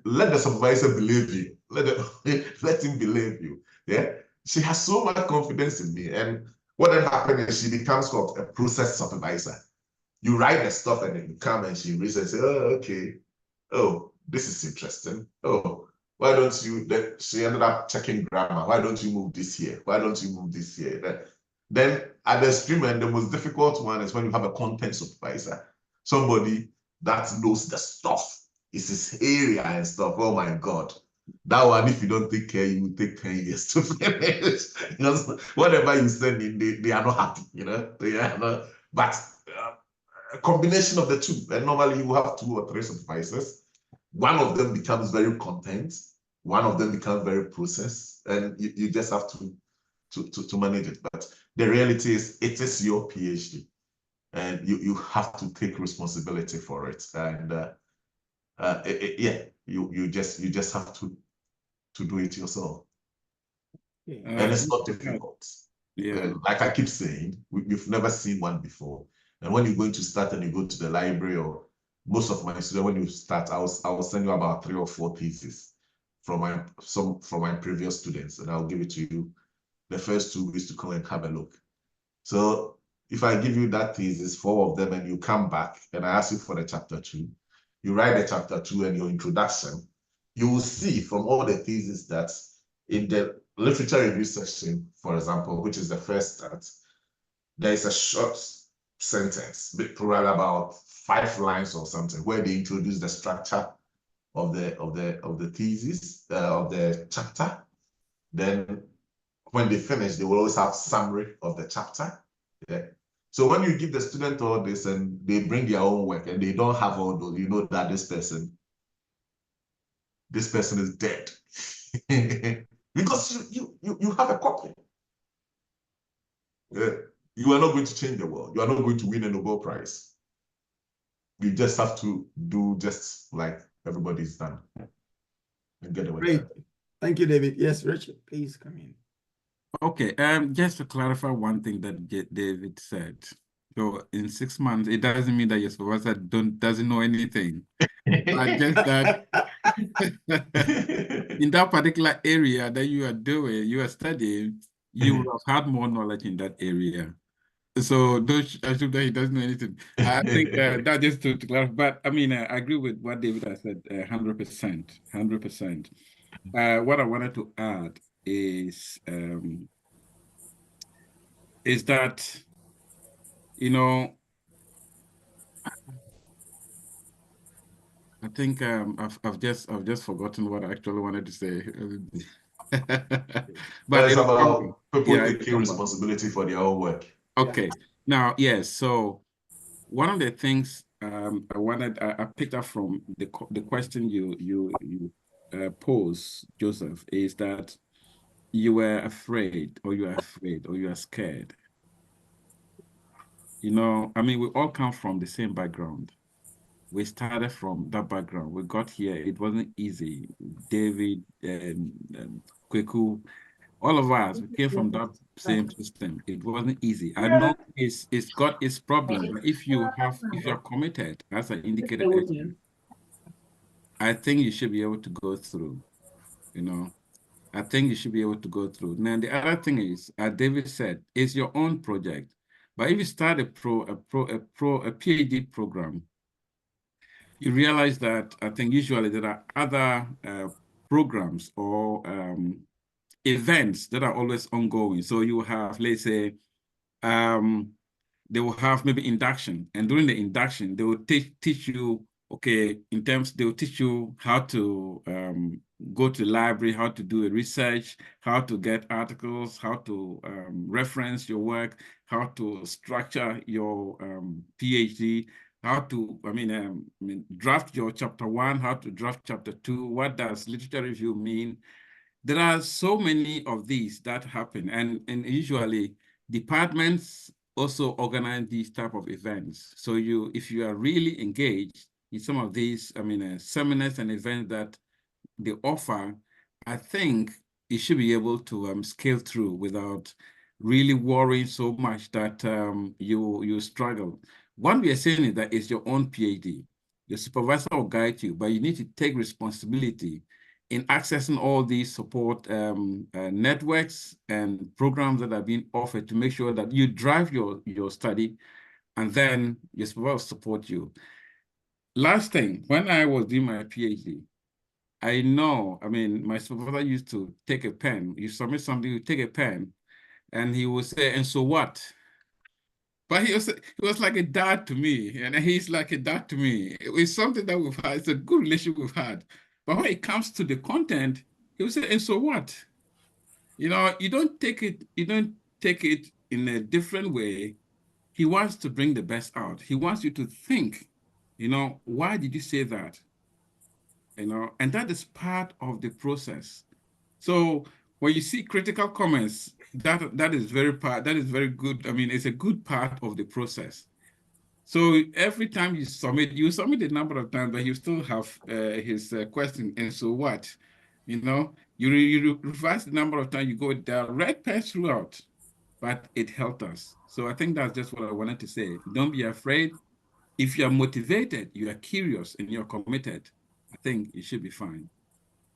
let the supervisor believe you. Let him believe you. Yeah. She has so much confidence in me. And what then happened is she becomes called a process supervisor. You write the stuff and then you come and she reads and say, oh, okay. Oh, this is interesting. Oh, why don't you, she ended up checking grammar. Why don't you move this here? Why don't you move this here? Then at the extreme end, the most difficult one is when you have a content supervisor, somebody that knows the stuff. It's his area and stuff. Oh my God. That one, if you don't take care, you will take 10 years to finish. Because whatever you send in, they are not happy, you know? They are not, but a combination of the two. And normally you have 2 or 3 supervisors. One of them becomes very content, one of them becomes very process, and you just have to manage it. But the reality is, it is your PhD, and you have to take responsibility for it. And yeah, you just have to do it yourself. And it's not difficult. Yeah. Like I keep saying, you've never seen one before. And when you're going to start and you go to the library, or most of my students, when you start, I will send you about 3 or 4 theses from my previous students, and I'll give it to you the first 2 weeks to come and have a look. So if I give you that thesis, 4 of them, and you come back and I ask you for the chapter 2, you write the chapter 2 and your introduction, you will see from all the theses that in the literature review section, for example, which is the first start, there is a short sentence, probably about 5 lines or something, where they introduce the structure of the thesis, of the chapter. Then when they finish, they will always have summary of the chapter. Yeah. So when you give the student all this and they bring their own work and they don't have all those, you know that this person is dead. Because you have a copy. Yeah. You are not going to change the world. You are not going to win a Nobel Prize. You just have to do just like everybody's done and get away. Great. Thank you, David. Yes, Richard, please come in. Okay, just to clarify one thing that David said. So in 6 months, it doesn't mean that your supervisor doesn't know anything. But just that in that particular area that you are studying, you will have had more knowledge in that area. So don't assume that he doesn't know anything. I think that just to clarify. But I mean, I agree with what David has said, 100%, 100%. What I wanted to add is that, you know, I think I've just forgotten what I actually wanted to say. But it's about people yeah, taking responsibility for their own work. Okay. Now, yes. So one of the things I picked up from the question you posed, Joseph, is that you were afraid, or you are afraid, or you are scared. You know, I mean, we all come from the same background. We started from that background. We got here. It wasn't easy. David, Kweku, all of us, we came from that same system. It wasn't easy. I know it's got its problem, but if you're committed, as I indicated earlier, I think you should be able to go through. You know, I think you should be able to go through. Now, the other thing is, as David said, it's your own project. But if you start a PhD program, you realize that I think usually there are other programs or events that are always ongoing. So you have, let's say, they will have maybe induction, and during the induction, they will teach you okay, in terms, they'll teach you how to go to the library, how to do a research, how to get articles, how to reference your work, how to structure your PhD, how to, draft your chapter 1, how to draft chapter 2, what does literature review mean? There are so many of these that happen, and usually departments also organize these type of events. So if you are really engaged in some of these, seminars and events that they offer, I think you should be able to scale through without really worrying so much that you struggle. What we are saying is that it's your own PhD. Your supervisor will guide you, but you need to take responsibility in accessing all these support networks and programs that are being offered to make sure that you drive your study, and then your supervisor will support you. Last thing, when I was doing my PhD, I know, my supervisor used to take a pen. You submit something, you take a pen, and he would say, and so what? But he was like a dad to me, and he's like a dad to me. It's something that we've had, it's a good relationship we've had. But when it comes to the content, he would say, and so what? You don't take it in a different way. He wants to bring the best out. He wants you to think, why did you say that? And that is part of the process. So when you see critical comments, that is very good. It's a good part of the process. So every time you submit a number of times, but you still have his question. And so what? You revise the number of times, you go down, red pen throughout, but it helped us. So I think that's just what I wanted to say. Don't be afraid. If you're motivated, you are curious, and you're committed, I think you should be fine.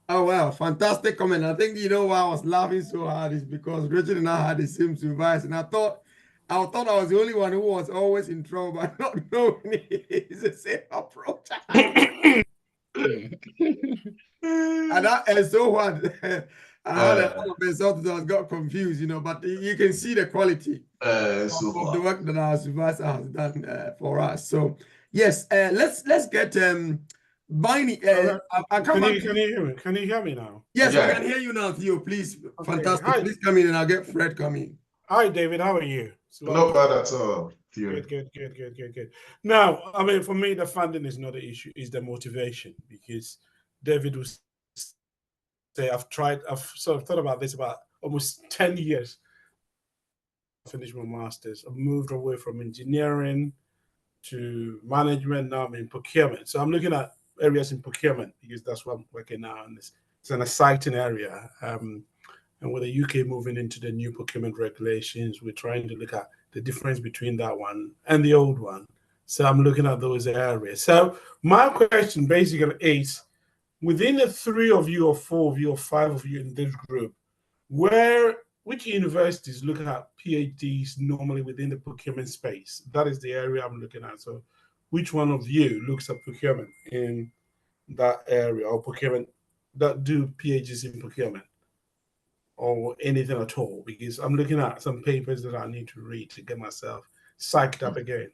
Oh, wow. Fantastic comment. I think why I was laughing so hard is because Richard and I had the same supervisor, and I thought I was the only one who was always in trouble, but not knowing it's the same approach. And so what? I had a result that got confused, but you can see the quality of the work that our supervisor has done for us. So yes, let's get Biney. Can you hear me? Can you hear me now? Yes, I can hear you now, Theo. Please, okay. Fantastic. Hi. Please come in, and I'll get Fred coming. Hi, David. How are you? Not bad at all. Theo. Good. Now, for me, the funding is not the issue; it's the motivation. Because David was say, I've sort of thought about this about almost 10 years. I finished my master's. I've moved away from engineering to management. Now I'm in procurement. So I'm looking at areas in procurement because that's what I'm working now. And it's an exciting area. And with the UK moving into the new procurement regulations, we're trying to look at the difference between that one and the old one. So I'm looking at those areas. So my question basically is, within the 3 of you or 4 of you or 5 of you in this group, which universities look at PhDs normally within the procurement space? That is the area I'm looking at. So which one of you looks at procurement in that area, or procurement that do PhDs in procurement or anything at all? Because I'm looking at some papers that I need to read to get myself psyched up again.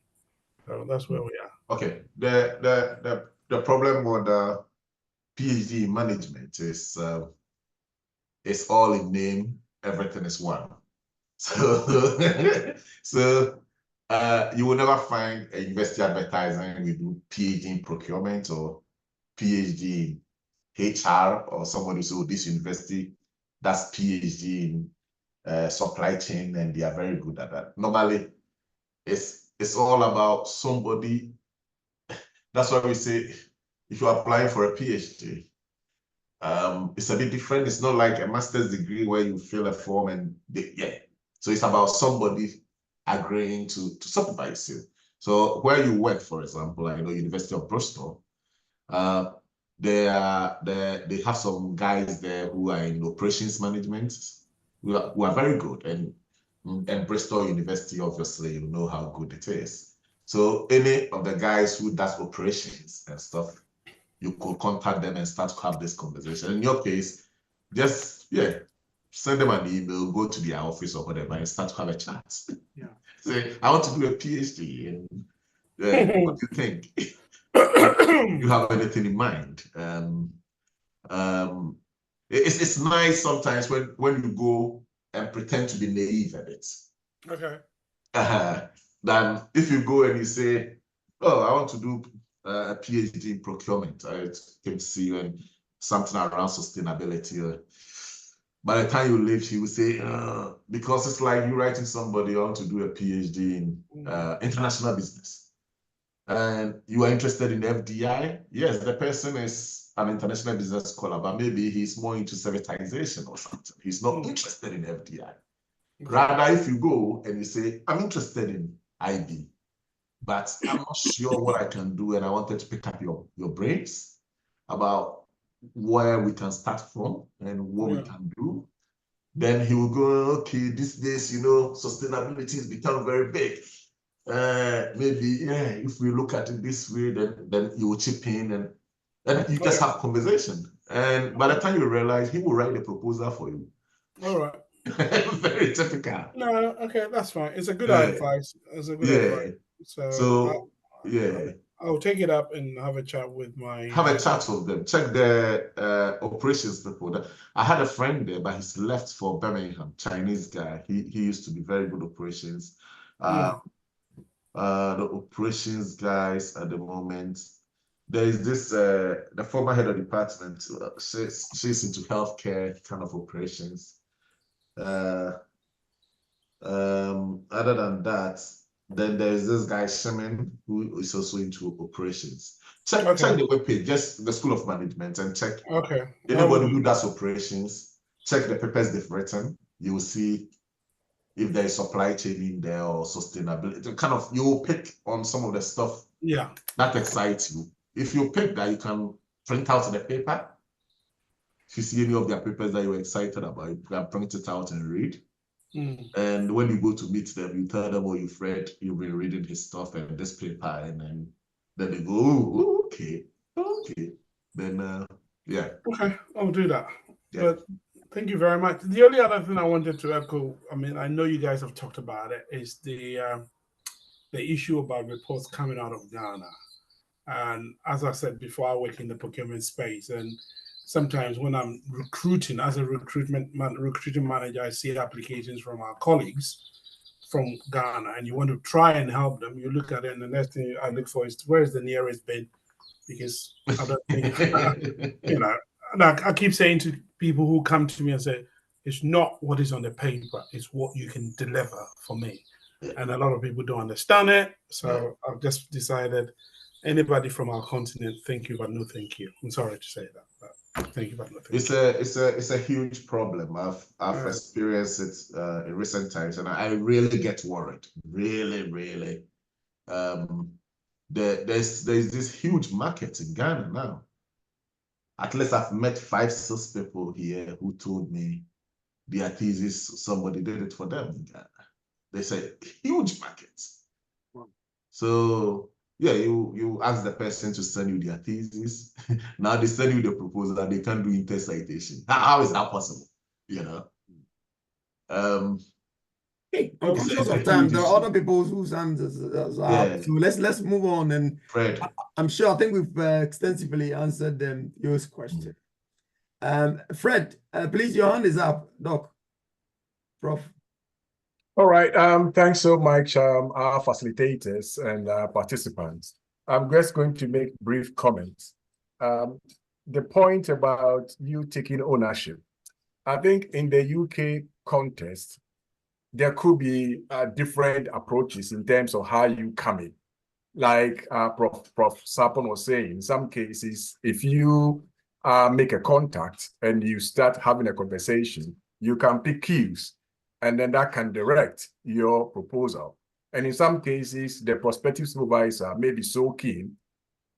So that's where we are. Okay. The problem with the PhD in management is it's all in name, everything is one. So you will never find a university advertising we do PhD in procurement or PhD in HR, or somebody who say, oh, this university that's PhD in supply chain, and they are very good at that. Normally, it's all about somebody. That's why we say, if you're applying for a PhD, it's a bit different. It's not like a master's degree where you fill a form and So it's about somebody agreeing to supervise you. So where you work, for example, I know University of Bristol, they have some guys there who are in operations management who are very good, and Bristol University, obviously, you know how good it is. So any of the guys who does operations and stuff, you could contact them and start to have this conversation. In your case, just send them an email, go to their office or whatever, and start to have a chat. Yeah. Say, I want to do a PhD, and what do you think? you have anything in mind. It's nice sometimes when you go and pretend to be naive a bit. Okay. Than if you go and you say, "Oh, I want to do a PhD in procurement. I came to see you and something around sustainability." By the time you leave, you will say, because it's like you writing somebody, I want to do a PhD in international business. And you are interested in FDI. Yes, the person is an international business scholar, but maybe he's more into servitization or something. He's not interested in FDI. Rather, if you go and you say, I'm interested in IB, but I'm not sure what I can do, and I wanted to pick up your brains about where we can start from and what we can do, then he will go, okay, these days, sustainability has become very big. Maybe, if we look at it this way, then you will chip in and you just have conversation. And by the time you realize, he will write a proposal for you. All right. Very typical. No, okay, that's fine. It's a good advice. It's a good advice. So I'll take it up and have a chat with my. Have a chat with them. Check the operations people. I had a friend there, but he's left for Birmingham. Chinese guy. He used to be very good operations. The operations guys at the moment. There is this the former head of department. She's into healthcare kind of operations. Other than that, then there's this guy Shemin who is also into operations. Check the webpage, just the School of Management, and check anybody who does operations. Check the papers they've written. You will see if there is supply chain in there or sustainability. Kind of, you will pick on some of the stuff that excites you. If you pick that, you can print out the paper. If you see any of their papers that you're excited about, you can print it out and read. And when you go to meet them, you tell them what you've read, you've been reading his stuff and this paper, and then they go, oh, okay. Then, Okay, I'll do that. But thank you very much. The only other thing I wanted to echo, I mean, I know you guys have talked about it, is the issue about reports coming out of Ghana. And as I said before, I work in the procurement space, and sometimes when I'm recruiting as a recruiting manager, I see applications from our colleagues from Ghana, and you want to try and help them. You look at it, and the next thing I look for is where's the nearest bin, because I don't think, like I keep saying to people who come to me and say, it's not what is on the paper, it's what you can deliver for me. And a lot of people don't understand it. So I've just decided, anybody from our continent, thank you, but no thank you. I'm sorry to say that, but thank you, but no thank you. It's a huge problem. I've experienced it in recent times, and I really get worried. Really. There's this huge market in Ghana now. At least I've met 5-6 people here who told me their thesis, somebody did it for them in Ghana. They say huge markets. So you ask the person to send you their thesis. Now they send you the proposal and they can't do intercitation. How is that possible? I'm conscious of time. There are other people whose hands are up. So let's move on. And Fred, I'm sure I think we've extensively answered your question. Fred, please, your hand is up, Doc. Prof. All right. Thanks so much, our facilitators and participants. I'm just going to make brief comments. The point about you taking ownership, I think in the UK context, there could be different approaches in terms of how you come in. Like Prof. Sarpong was saying, in some cases, if you make a contact and you start having a conversation, you can pick cues, and then that can direct your proposal. And in some cases, the prospective supervisor may be so keen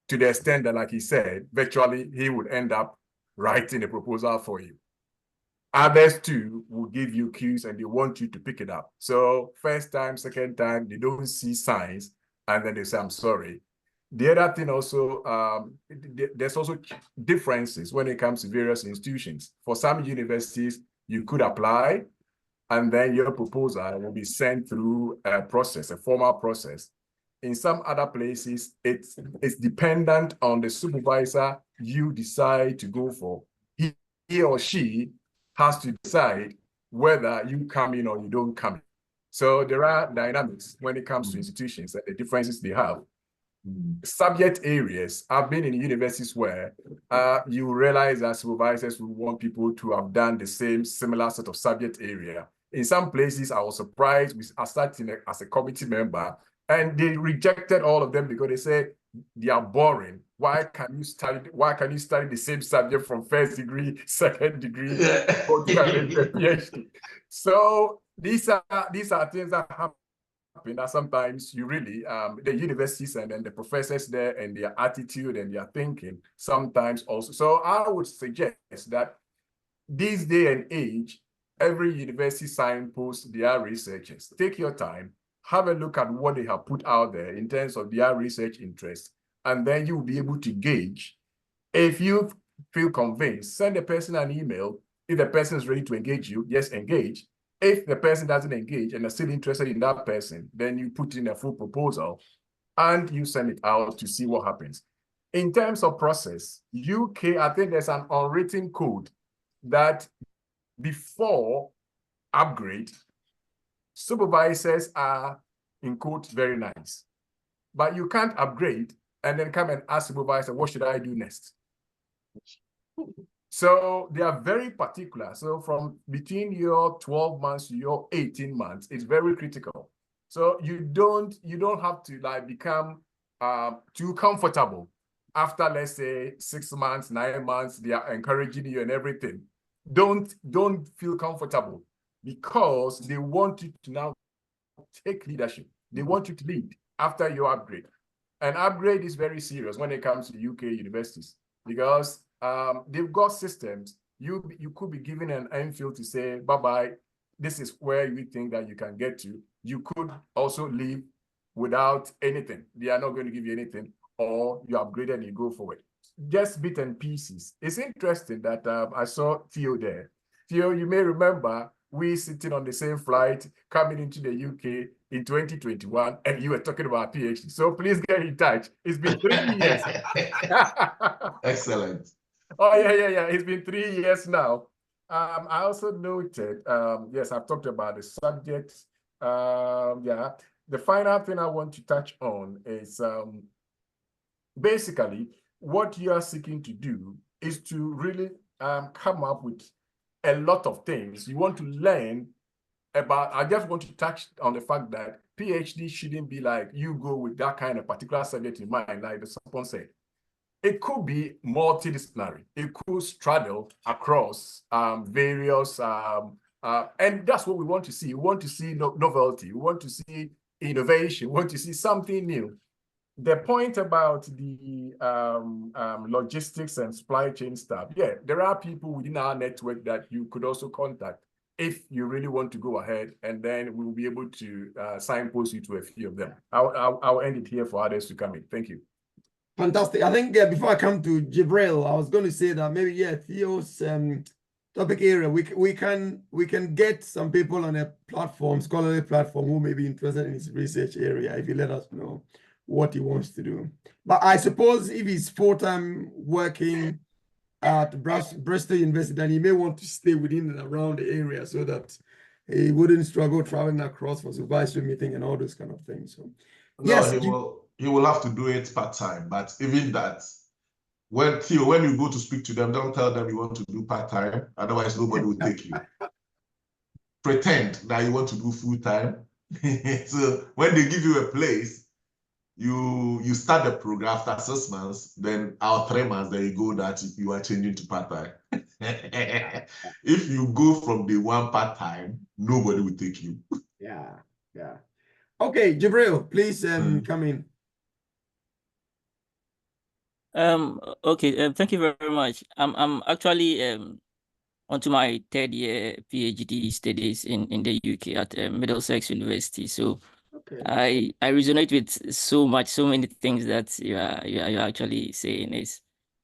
to the extent that, like he said, virtually he would end up writing a proposal for you. Others too will give you cues and they want you to pick it up. So first time, second time, they don't see signs and then they say, I'm sorry. The other thing also, there's also differences when it comes to various institutions. For some universities, you could apply and then your proposal will be sent through a process, a formal process. In some other places, it's dependent on the supervisor you decide to go for. He or she has to decide whether you come in or you don't come in. So there are dynamics when it comes to institutions and the differences they have. Subject areas, I've been in universities where you realize that supervisors will want people to have done the similar sort of subject area. In some places, I was surprised. I started as a committee member, and they rejected all of them because they said they are boring. Why can you study the same subject from first degree, second degree, or to a PhD? So these are things that happen. That sometimes you really, the universities and then the professors there and their attitude and their thinking sometimes also. So I would suggest that this day and age, every university signposts their researchers. Take your time, have a look at what they have put out there in terms of their research interests, and then you will be able to gauge. If you feel convinced, send the person an email. If the person is ready to engage you, yes, engage. If the person doesn't engage and is still interested in that person, then you put in a full proposal and you send it out to see what happens. In terms of process, UK, I think there's an unwritten code that before upgrade, supervisors are, in quotes, very nice. But you can't upgrade and then come and ask supervisor, what should I do next? So they are very particular. So from between your 12 months to your 18 months, it's very critical. So you don't have to like become too comfortable after, let's say, 6 months, 9 months, they are encouraging you and everything. Don't feel comfortable because they want you to now take leadership. They want you to lead after your upgrade. And upgrade is very serious when it comes to UK universities because they've got systems. You could be given an MPhil to say, bye-bye, this is where you think that you can get to. You could also leave without anything. They are not going to give you anything, or you upgrade and you go forward. Just bits and pieces. It's interesting that I saw Theo there. Theo, you may remember we sitting on the same flight coming into the UK in 2021, and you were talking about PhD. So please get in touch. It's been 3 years. Excellent. Oh, yeah. It's been 3 years now. I also noted, yes, I've talked about the subject. Yeah, the final thing I want to touch on is basically what you are seeking to do is to really come up with a lot of things. You want to learn about, I just want to touch on the fact that PhD shouldn't be like you go with that kind of particular subject in mind, like the Sarpong said. It could be multidisciplinary. It could straddle across various, and that's what we want to see. We want to see novelty. We want to see innovation. We want to see something new. The point about the logistics and supply chain stuff, yeah, there are people within our network that you could also contact if you really want to go ahead, and then we will be able to signpost you to a few of them. I'll end it here for others to come in. Thank you. Fantastic. I think before I come to Jibril, I was going to say that maybe, yeah, Theo's topic area, we can get some people on a platform, scholarly platform, who may be interested in his research area if you let us know what he wants to do. But I suppose if he's full-time working at Bristol University, then he may want to stay within and around the area so that he wouldn't struggle traveling across for supervisory meeting and all those kind of things. So No, yes, he will have to do it part-time, but even that, when you go to speak to them, don't tell them you want to do part-time, otherwise nobody will take you. Pretend that you want to do full-time. So when they give you a place, you start the program after 6 months, then after 3 months, then you go that you are changing to part-time. If you go from day one part-time, nobody will take you. Yeah. Okay, Jibril, please come in. Okay, thank you very much. I'm actually onto my 3rd year PhD studies in the UK at Middlesex University. So I resonate with so many things that you're actually saying.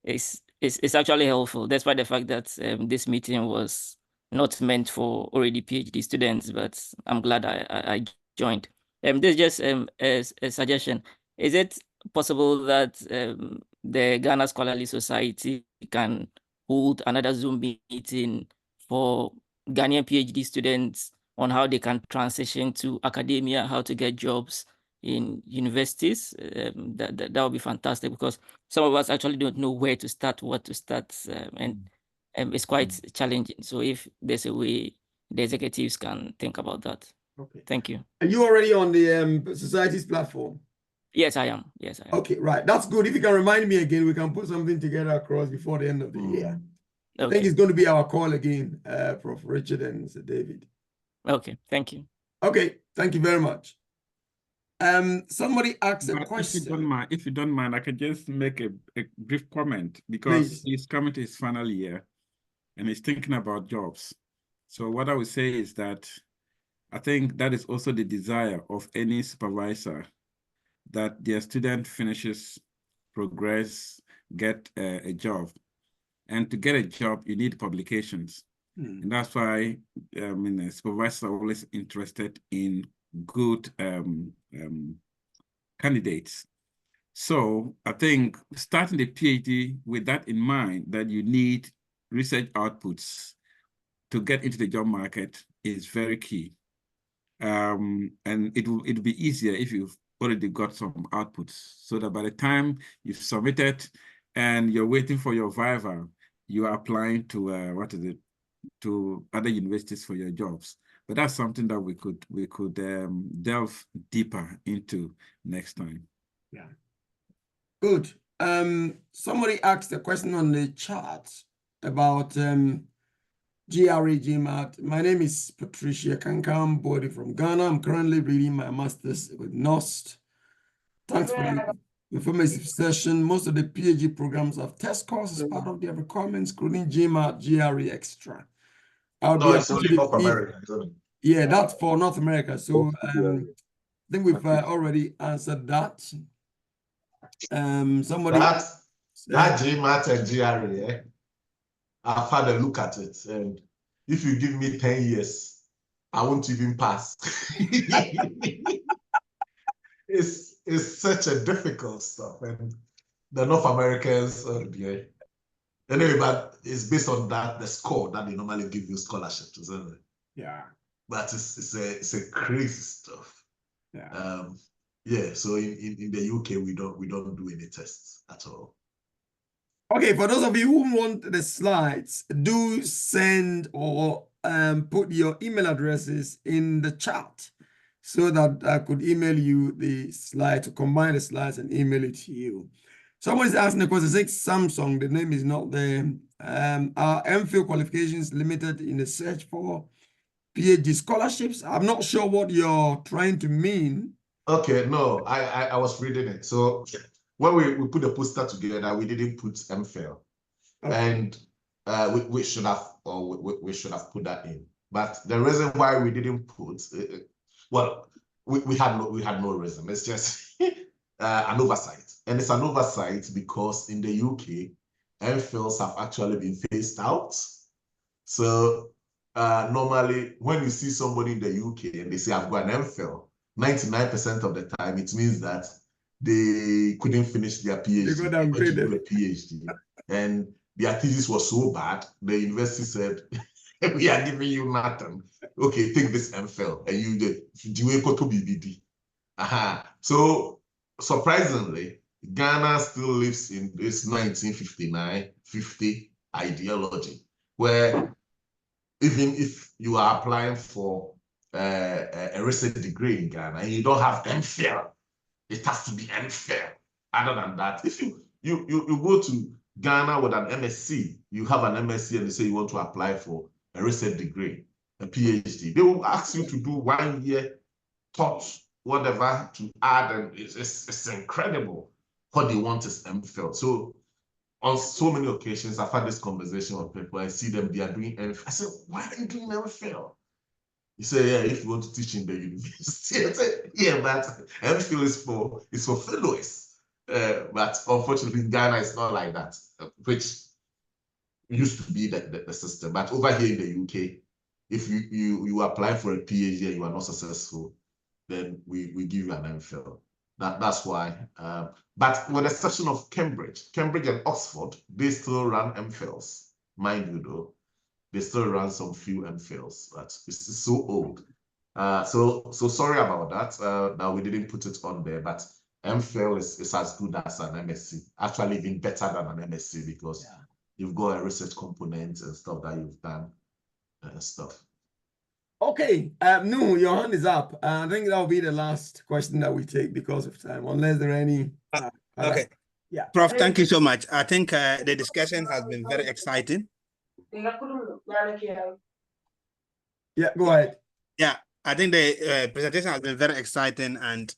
It's actually helpful, despite the fact that this meeting was not meant for already PhD students, but I'm glad I joined. This is just a suggestion. Is it possible that the Ghana Scholarly Society can hold another Zoom meeting for Ghanaian PhD students on how they can transition to academia, how to get jobs in universities? That would be fantastic, because some of us actually don't know where to start, what to start, and it's quite challenging. So if there's a way the executives can think about that. Okay. Thank you. Are you already on the society's platform? Yes, I am. Yes, I am. Okay, right. That's good. If you can remind me again, we can put something together across before the end of the year. I think it's going to be our call again, Prof. Richard and Sir David. Okay, thank you. Okay, thank you very much. Somebody asked a question. If you don't mind, I could just make a brief comment, because he's coming to his final year and he's thinking about jobs. So what I would say is that I think that is also the desire of any supervisor, that their student finishes, progress, get a job. And to get a job, you need publications. And that's why supervisors are always interested in good candidates. So I think starting the PhD with that in mind, that you need research outputs to get into the job market, is very key. And it'll be easier if you've already got some outputs, so that by the time you've submitted and you're waiting for your viva, you are applying to to other universities for your jobs. But that's something that we could delve deeper into next time. Yeah. Good. Somebody asked a question on the chat about GRE GMAT. My name is Patricia Kankam Body from Ghana. I'm currently reading my master's with NOST. Thanks for the informative session. Most of the PhD programs have test scores as part of their requirements, including GMAT, GRE Extra. It's only North America, isn't it? Yeah, that's for North America. So I think we've already answered that. Somebody that GMAT and GRE, I've had a look at it, and if you give me 10 years, I won't even pass. It's such a difficult stuff, and the North Americans, anyway, but it's based on that, the score that they normally give you scholarships, isn't it? Yeah. But it's a crazy stuff. Yeah. Yeah. So in the UK, we don't do any tests at all. Okay, for those of you who want the slides, do send or put your email addresses in the chat, so that I could email you the slide, to combine the slides and email it to you. Someone's asking the question, saying Samsung, the name is not there. Are MPhil qualifications limited in the search for PhD scholarships? I'm not sure what you're trying to mean. Okay, no, I was reading it. So when we put the poster together, we didn't put MPhil. Okay. And we should have put that in. But the reason why we didn't put well, we had no reason. It's just an oversight. And it's an oversight because in the UK, MPhils have actually been phased out. So normally when you see somebody in the UK and they say, I've got an MPhil, 99% of the time, it means that they couldn't finish their PhD. They got to do a PhD. And their thesis was so bad, the university said, we are giving you nothing. Okay, take this MPhil, and you did. So surprisingly, Ghana still lives in this 1959-50 ideology, where even if you are applying for a research degree in Ghana and you don't have MPhil, it has to be MPhil. Other than that, if you go to Ghana with an MSc, you have an MSc and they say you want to apply for a research degree, a PhD, they will ask you to do 1 year taught whatever to add, and it's incredible. What they want is MPhil. So on so many occasions, I've had this conversation with people. I see them, they are doing MPhil. I said, why are you doing MPhil? He said, yeah, if you want to teach in the university. I said, yeah, but MPhil is for fellows. But unfortunately, in Ghana, it's not like that, which used to be the system. But over here in the UK, if you apply for a PhD and you are not successful, then we give you an MPhil. That's why. But with the exception of Cambridge and Oxford, they still run MPhils. Mind you, though, they still run some few MPhils. But it's so old. So sorry about that. That we didn't put it on there, but MPhil is as good as an MSc. Actually, even better than an MSc because you've got a research component and stuff that you've done and stuff. Okay, Nyuur, your hand is up. I think that'll be the last question that we take because of time, unless there are any. Okay. Yeah. Prof, thank you so much. I think the discussion has been very exciting. Yeah, go ahead. Yeah, I think the presentation has been very exciting, and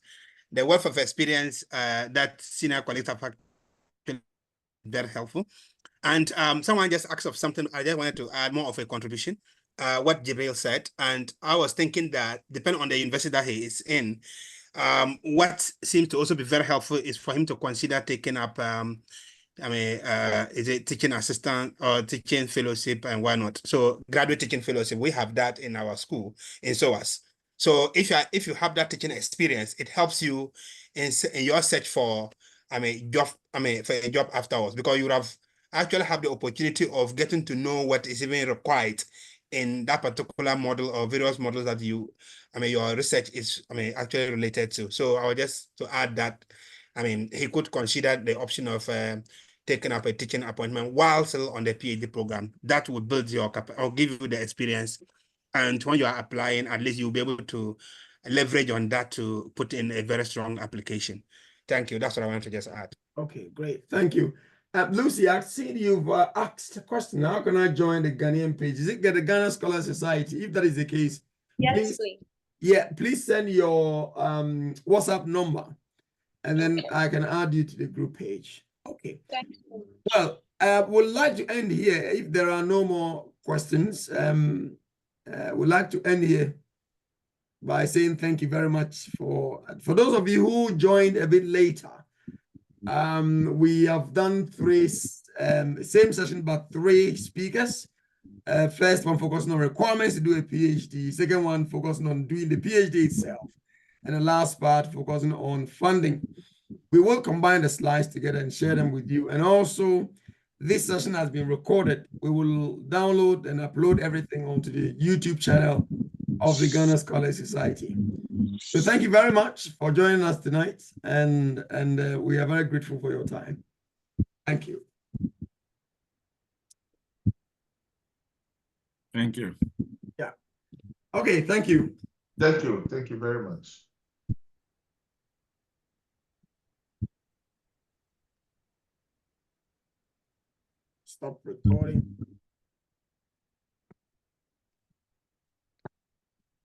the wealth of experience that senior colleagues have had been very helpful. And someone just asked of something. I just wanted to add more of a contribution. What Jibril said, and I was thinking that depending on the university that he is in, what seems to also be very helpful is for him to consider taking up is it teaching assistant or teaching fellowship and why not? So graduate teaching fellowship, we have that in our school in SOAS. So if you have that teaching experience, it helps you in your search for job for a job afterwards, because you have actually have the opportunity of getting to know what is even required in that particular model or various models that your research is actually related to. So I would just to add that he could consider the option of taking up a teaching appointment while still on the PhD program. That would build your or give you the experience, and when you are applying, at least you'll be able to leverage on that to put in a very strong application. Thank you. That's what I wanted to just add. Okay, great. Thank you. Lucy, I've seen you've asked a question. How can I join the Ghanaian page? Is it the Ghana Scholar Society? If that is the case, Yes, please. Yeah, please send your WhatsApp number, and then I can add you to the group page. Okay. Thank you. Well, we'd like to end here. If there are no more questions, we'd like to end here by saying thank you very much for those of you who joined a bit later. We have done three same session, but three speakers. First one focusing on requirements to do a PhD. Second one focusing on doing the PhD itself, and the last part focusing on funding. We will combine the slides together and share them with you. And also, this session has been recorded. We will download and upload everything onto the YouTube channel of the Ghana Scholar Society. So thank you very much for joining us tonight, and we are very grateful for your time. Thank you. Thank you. Yeah. Okay, thank you. Thank you. Thank you very much. Stop recording.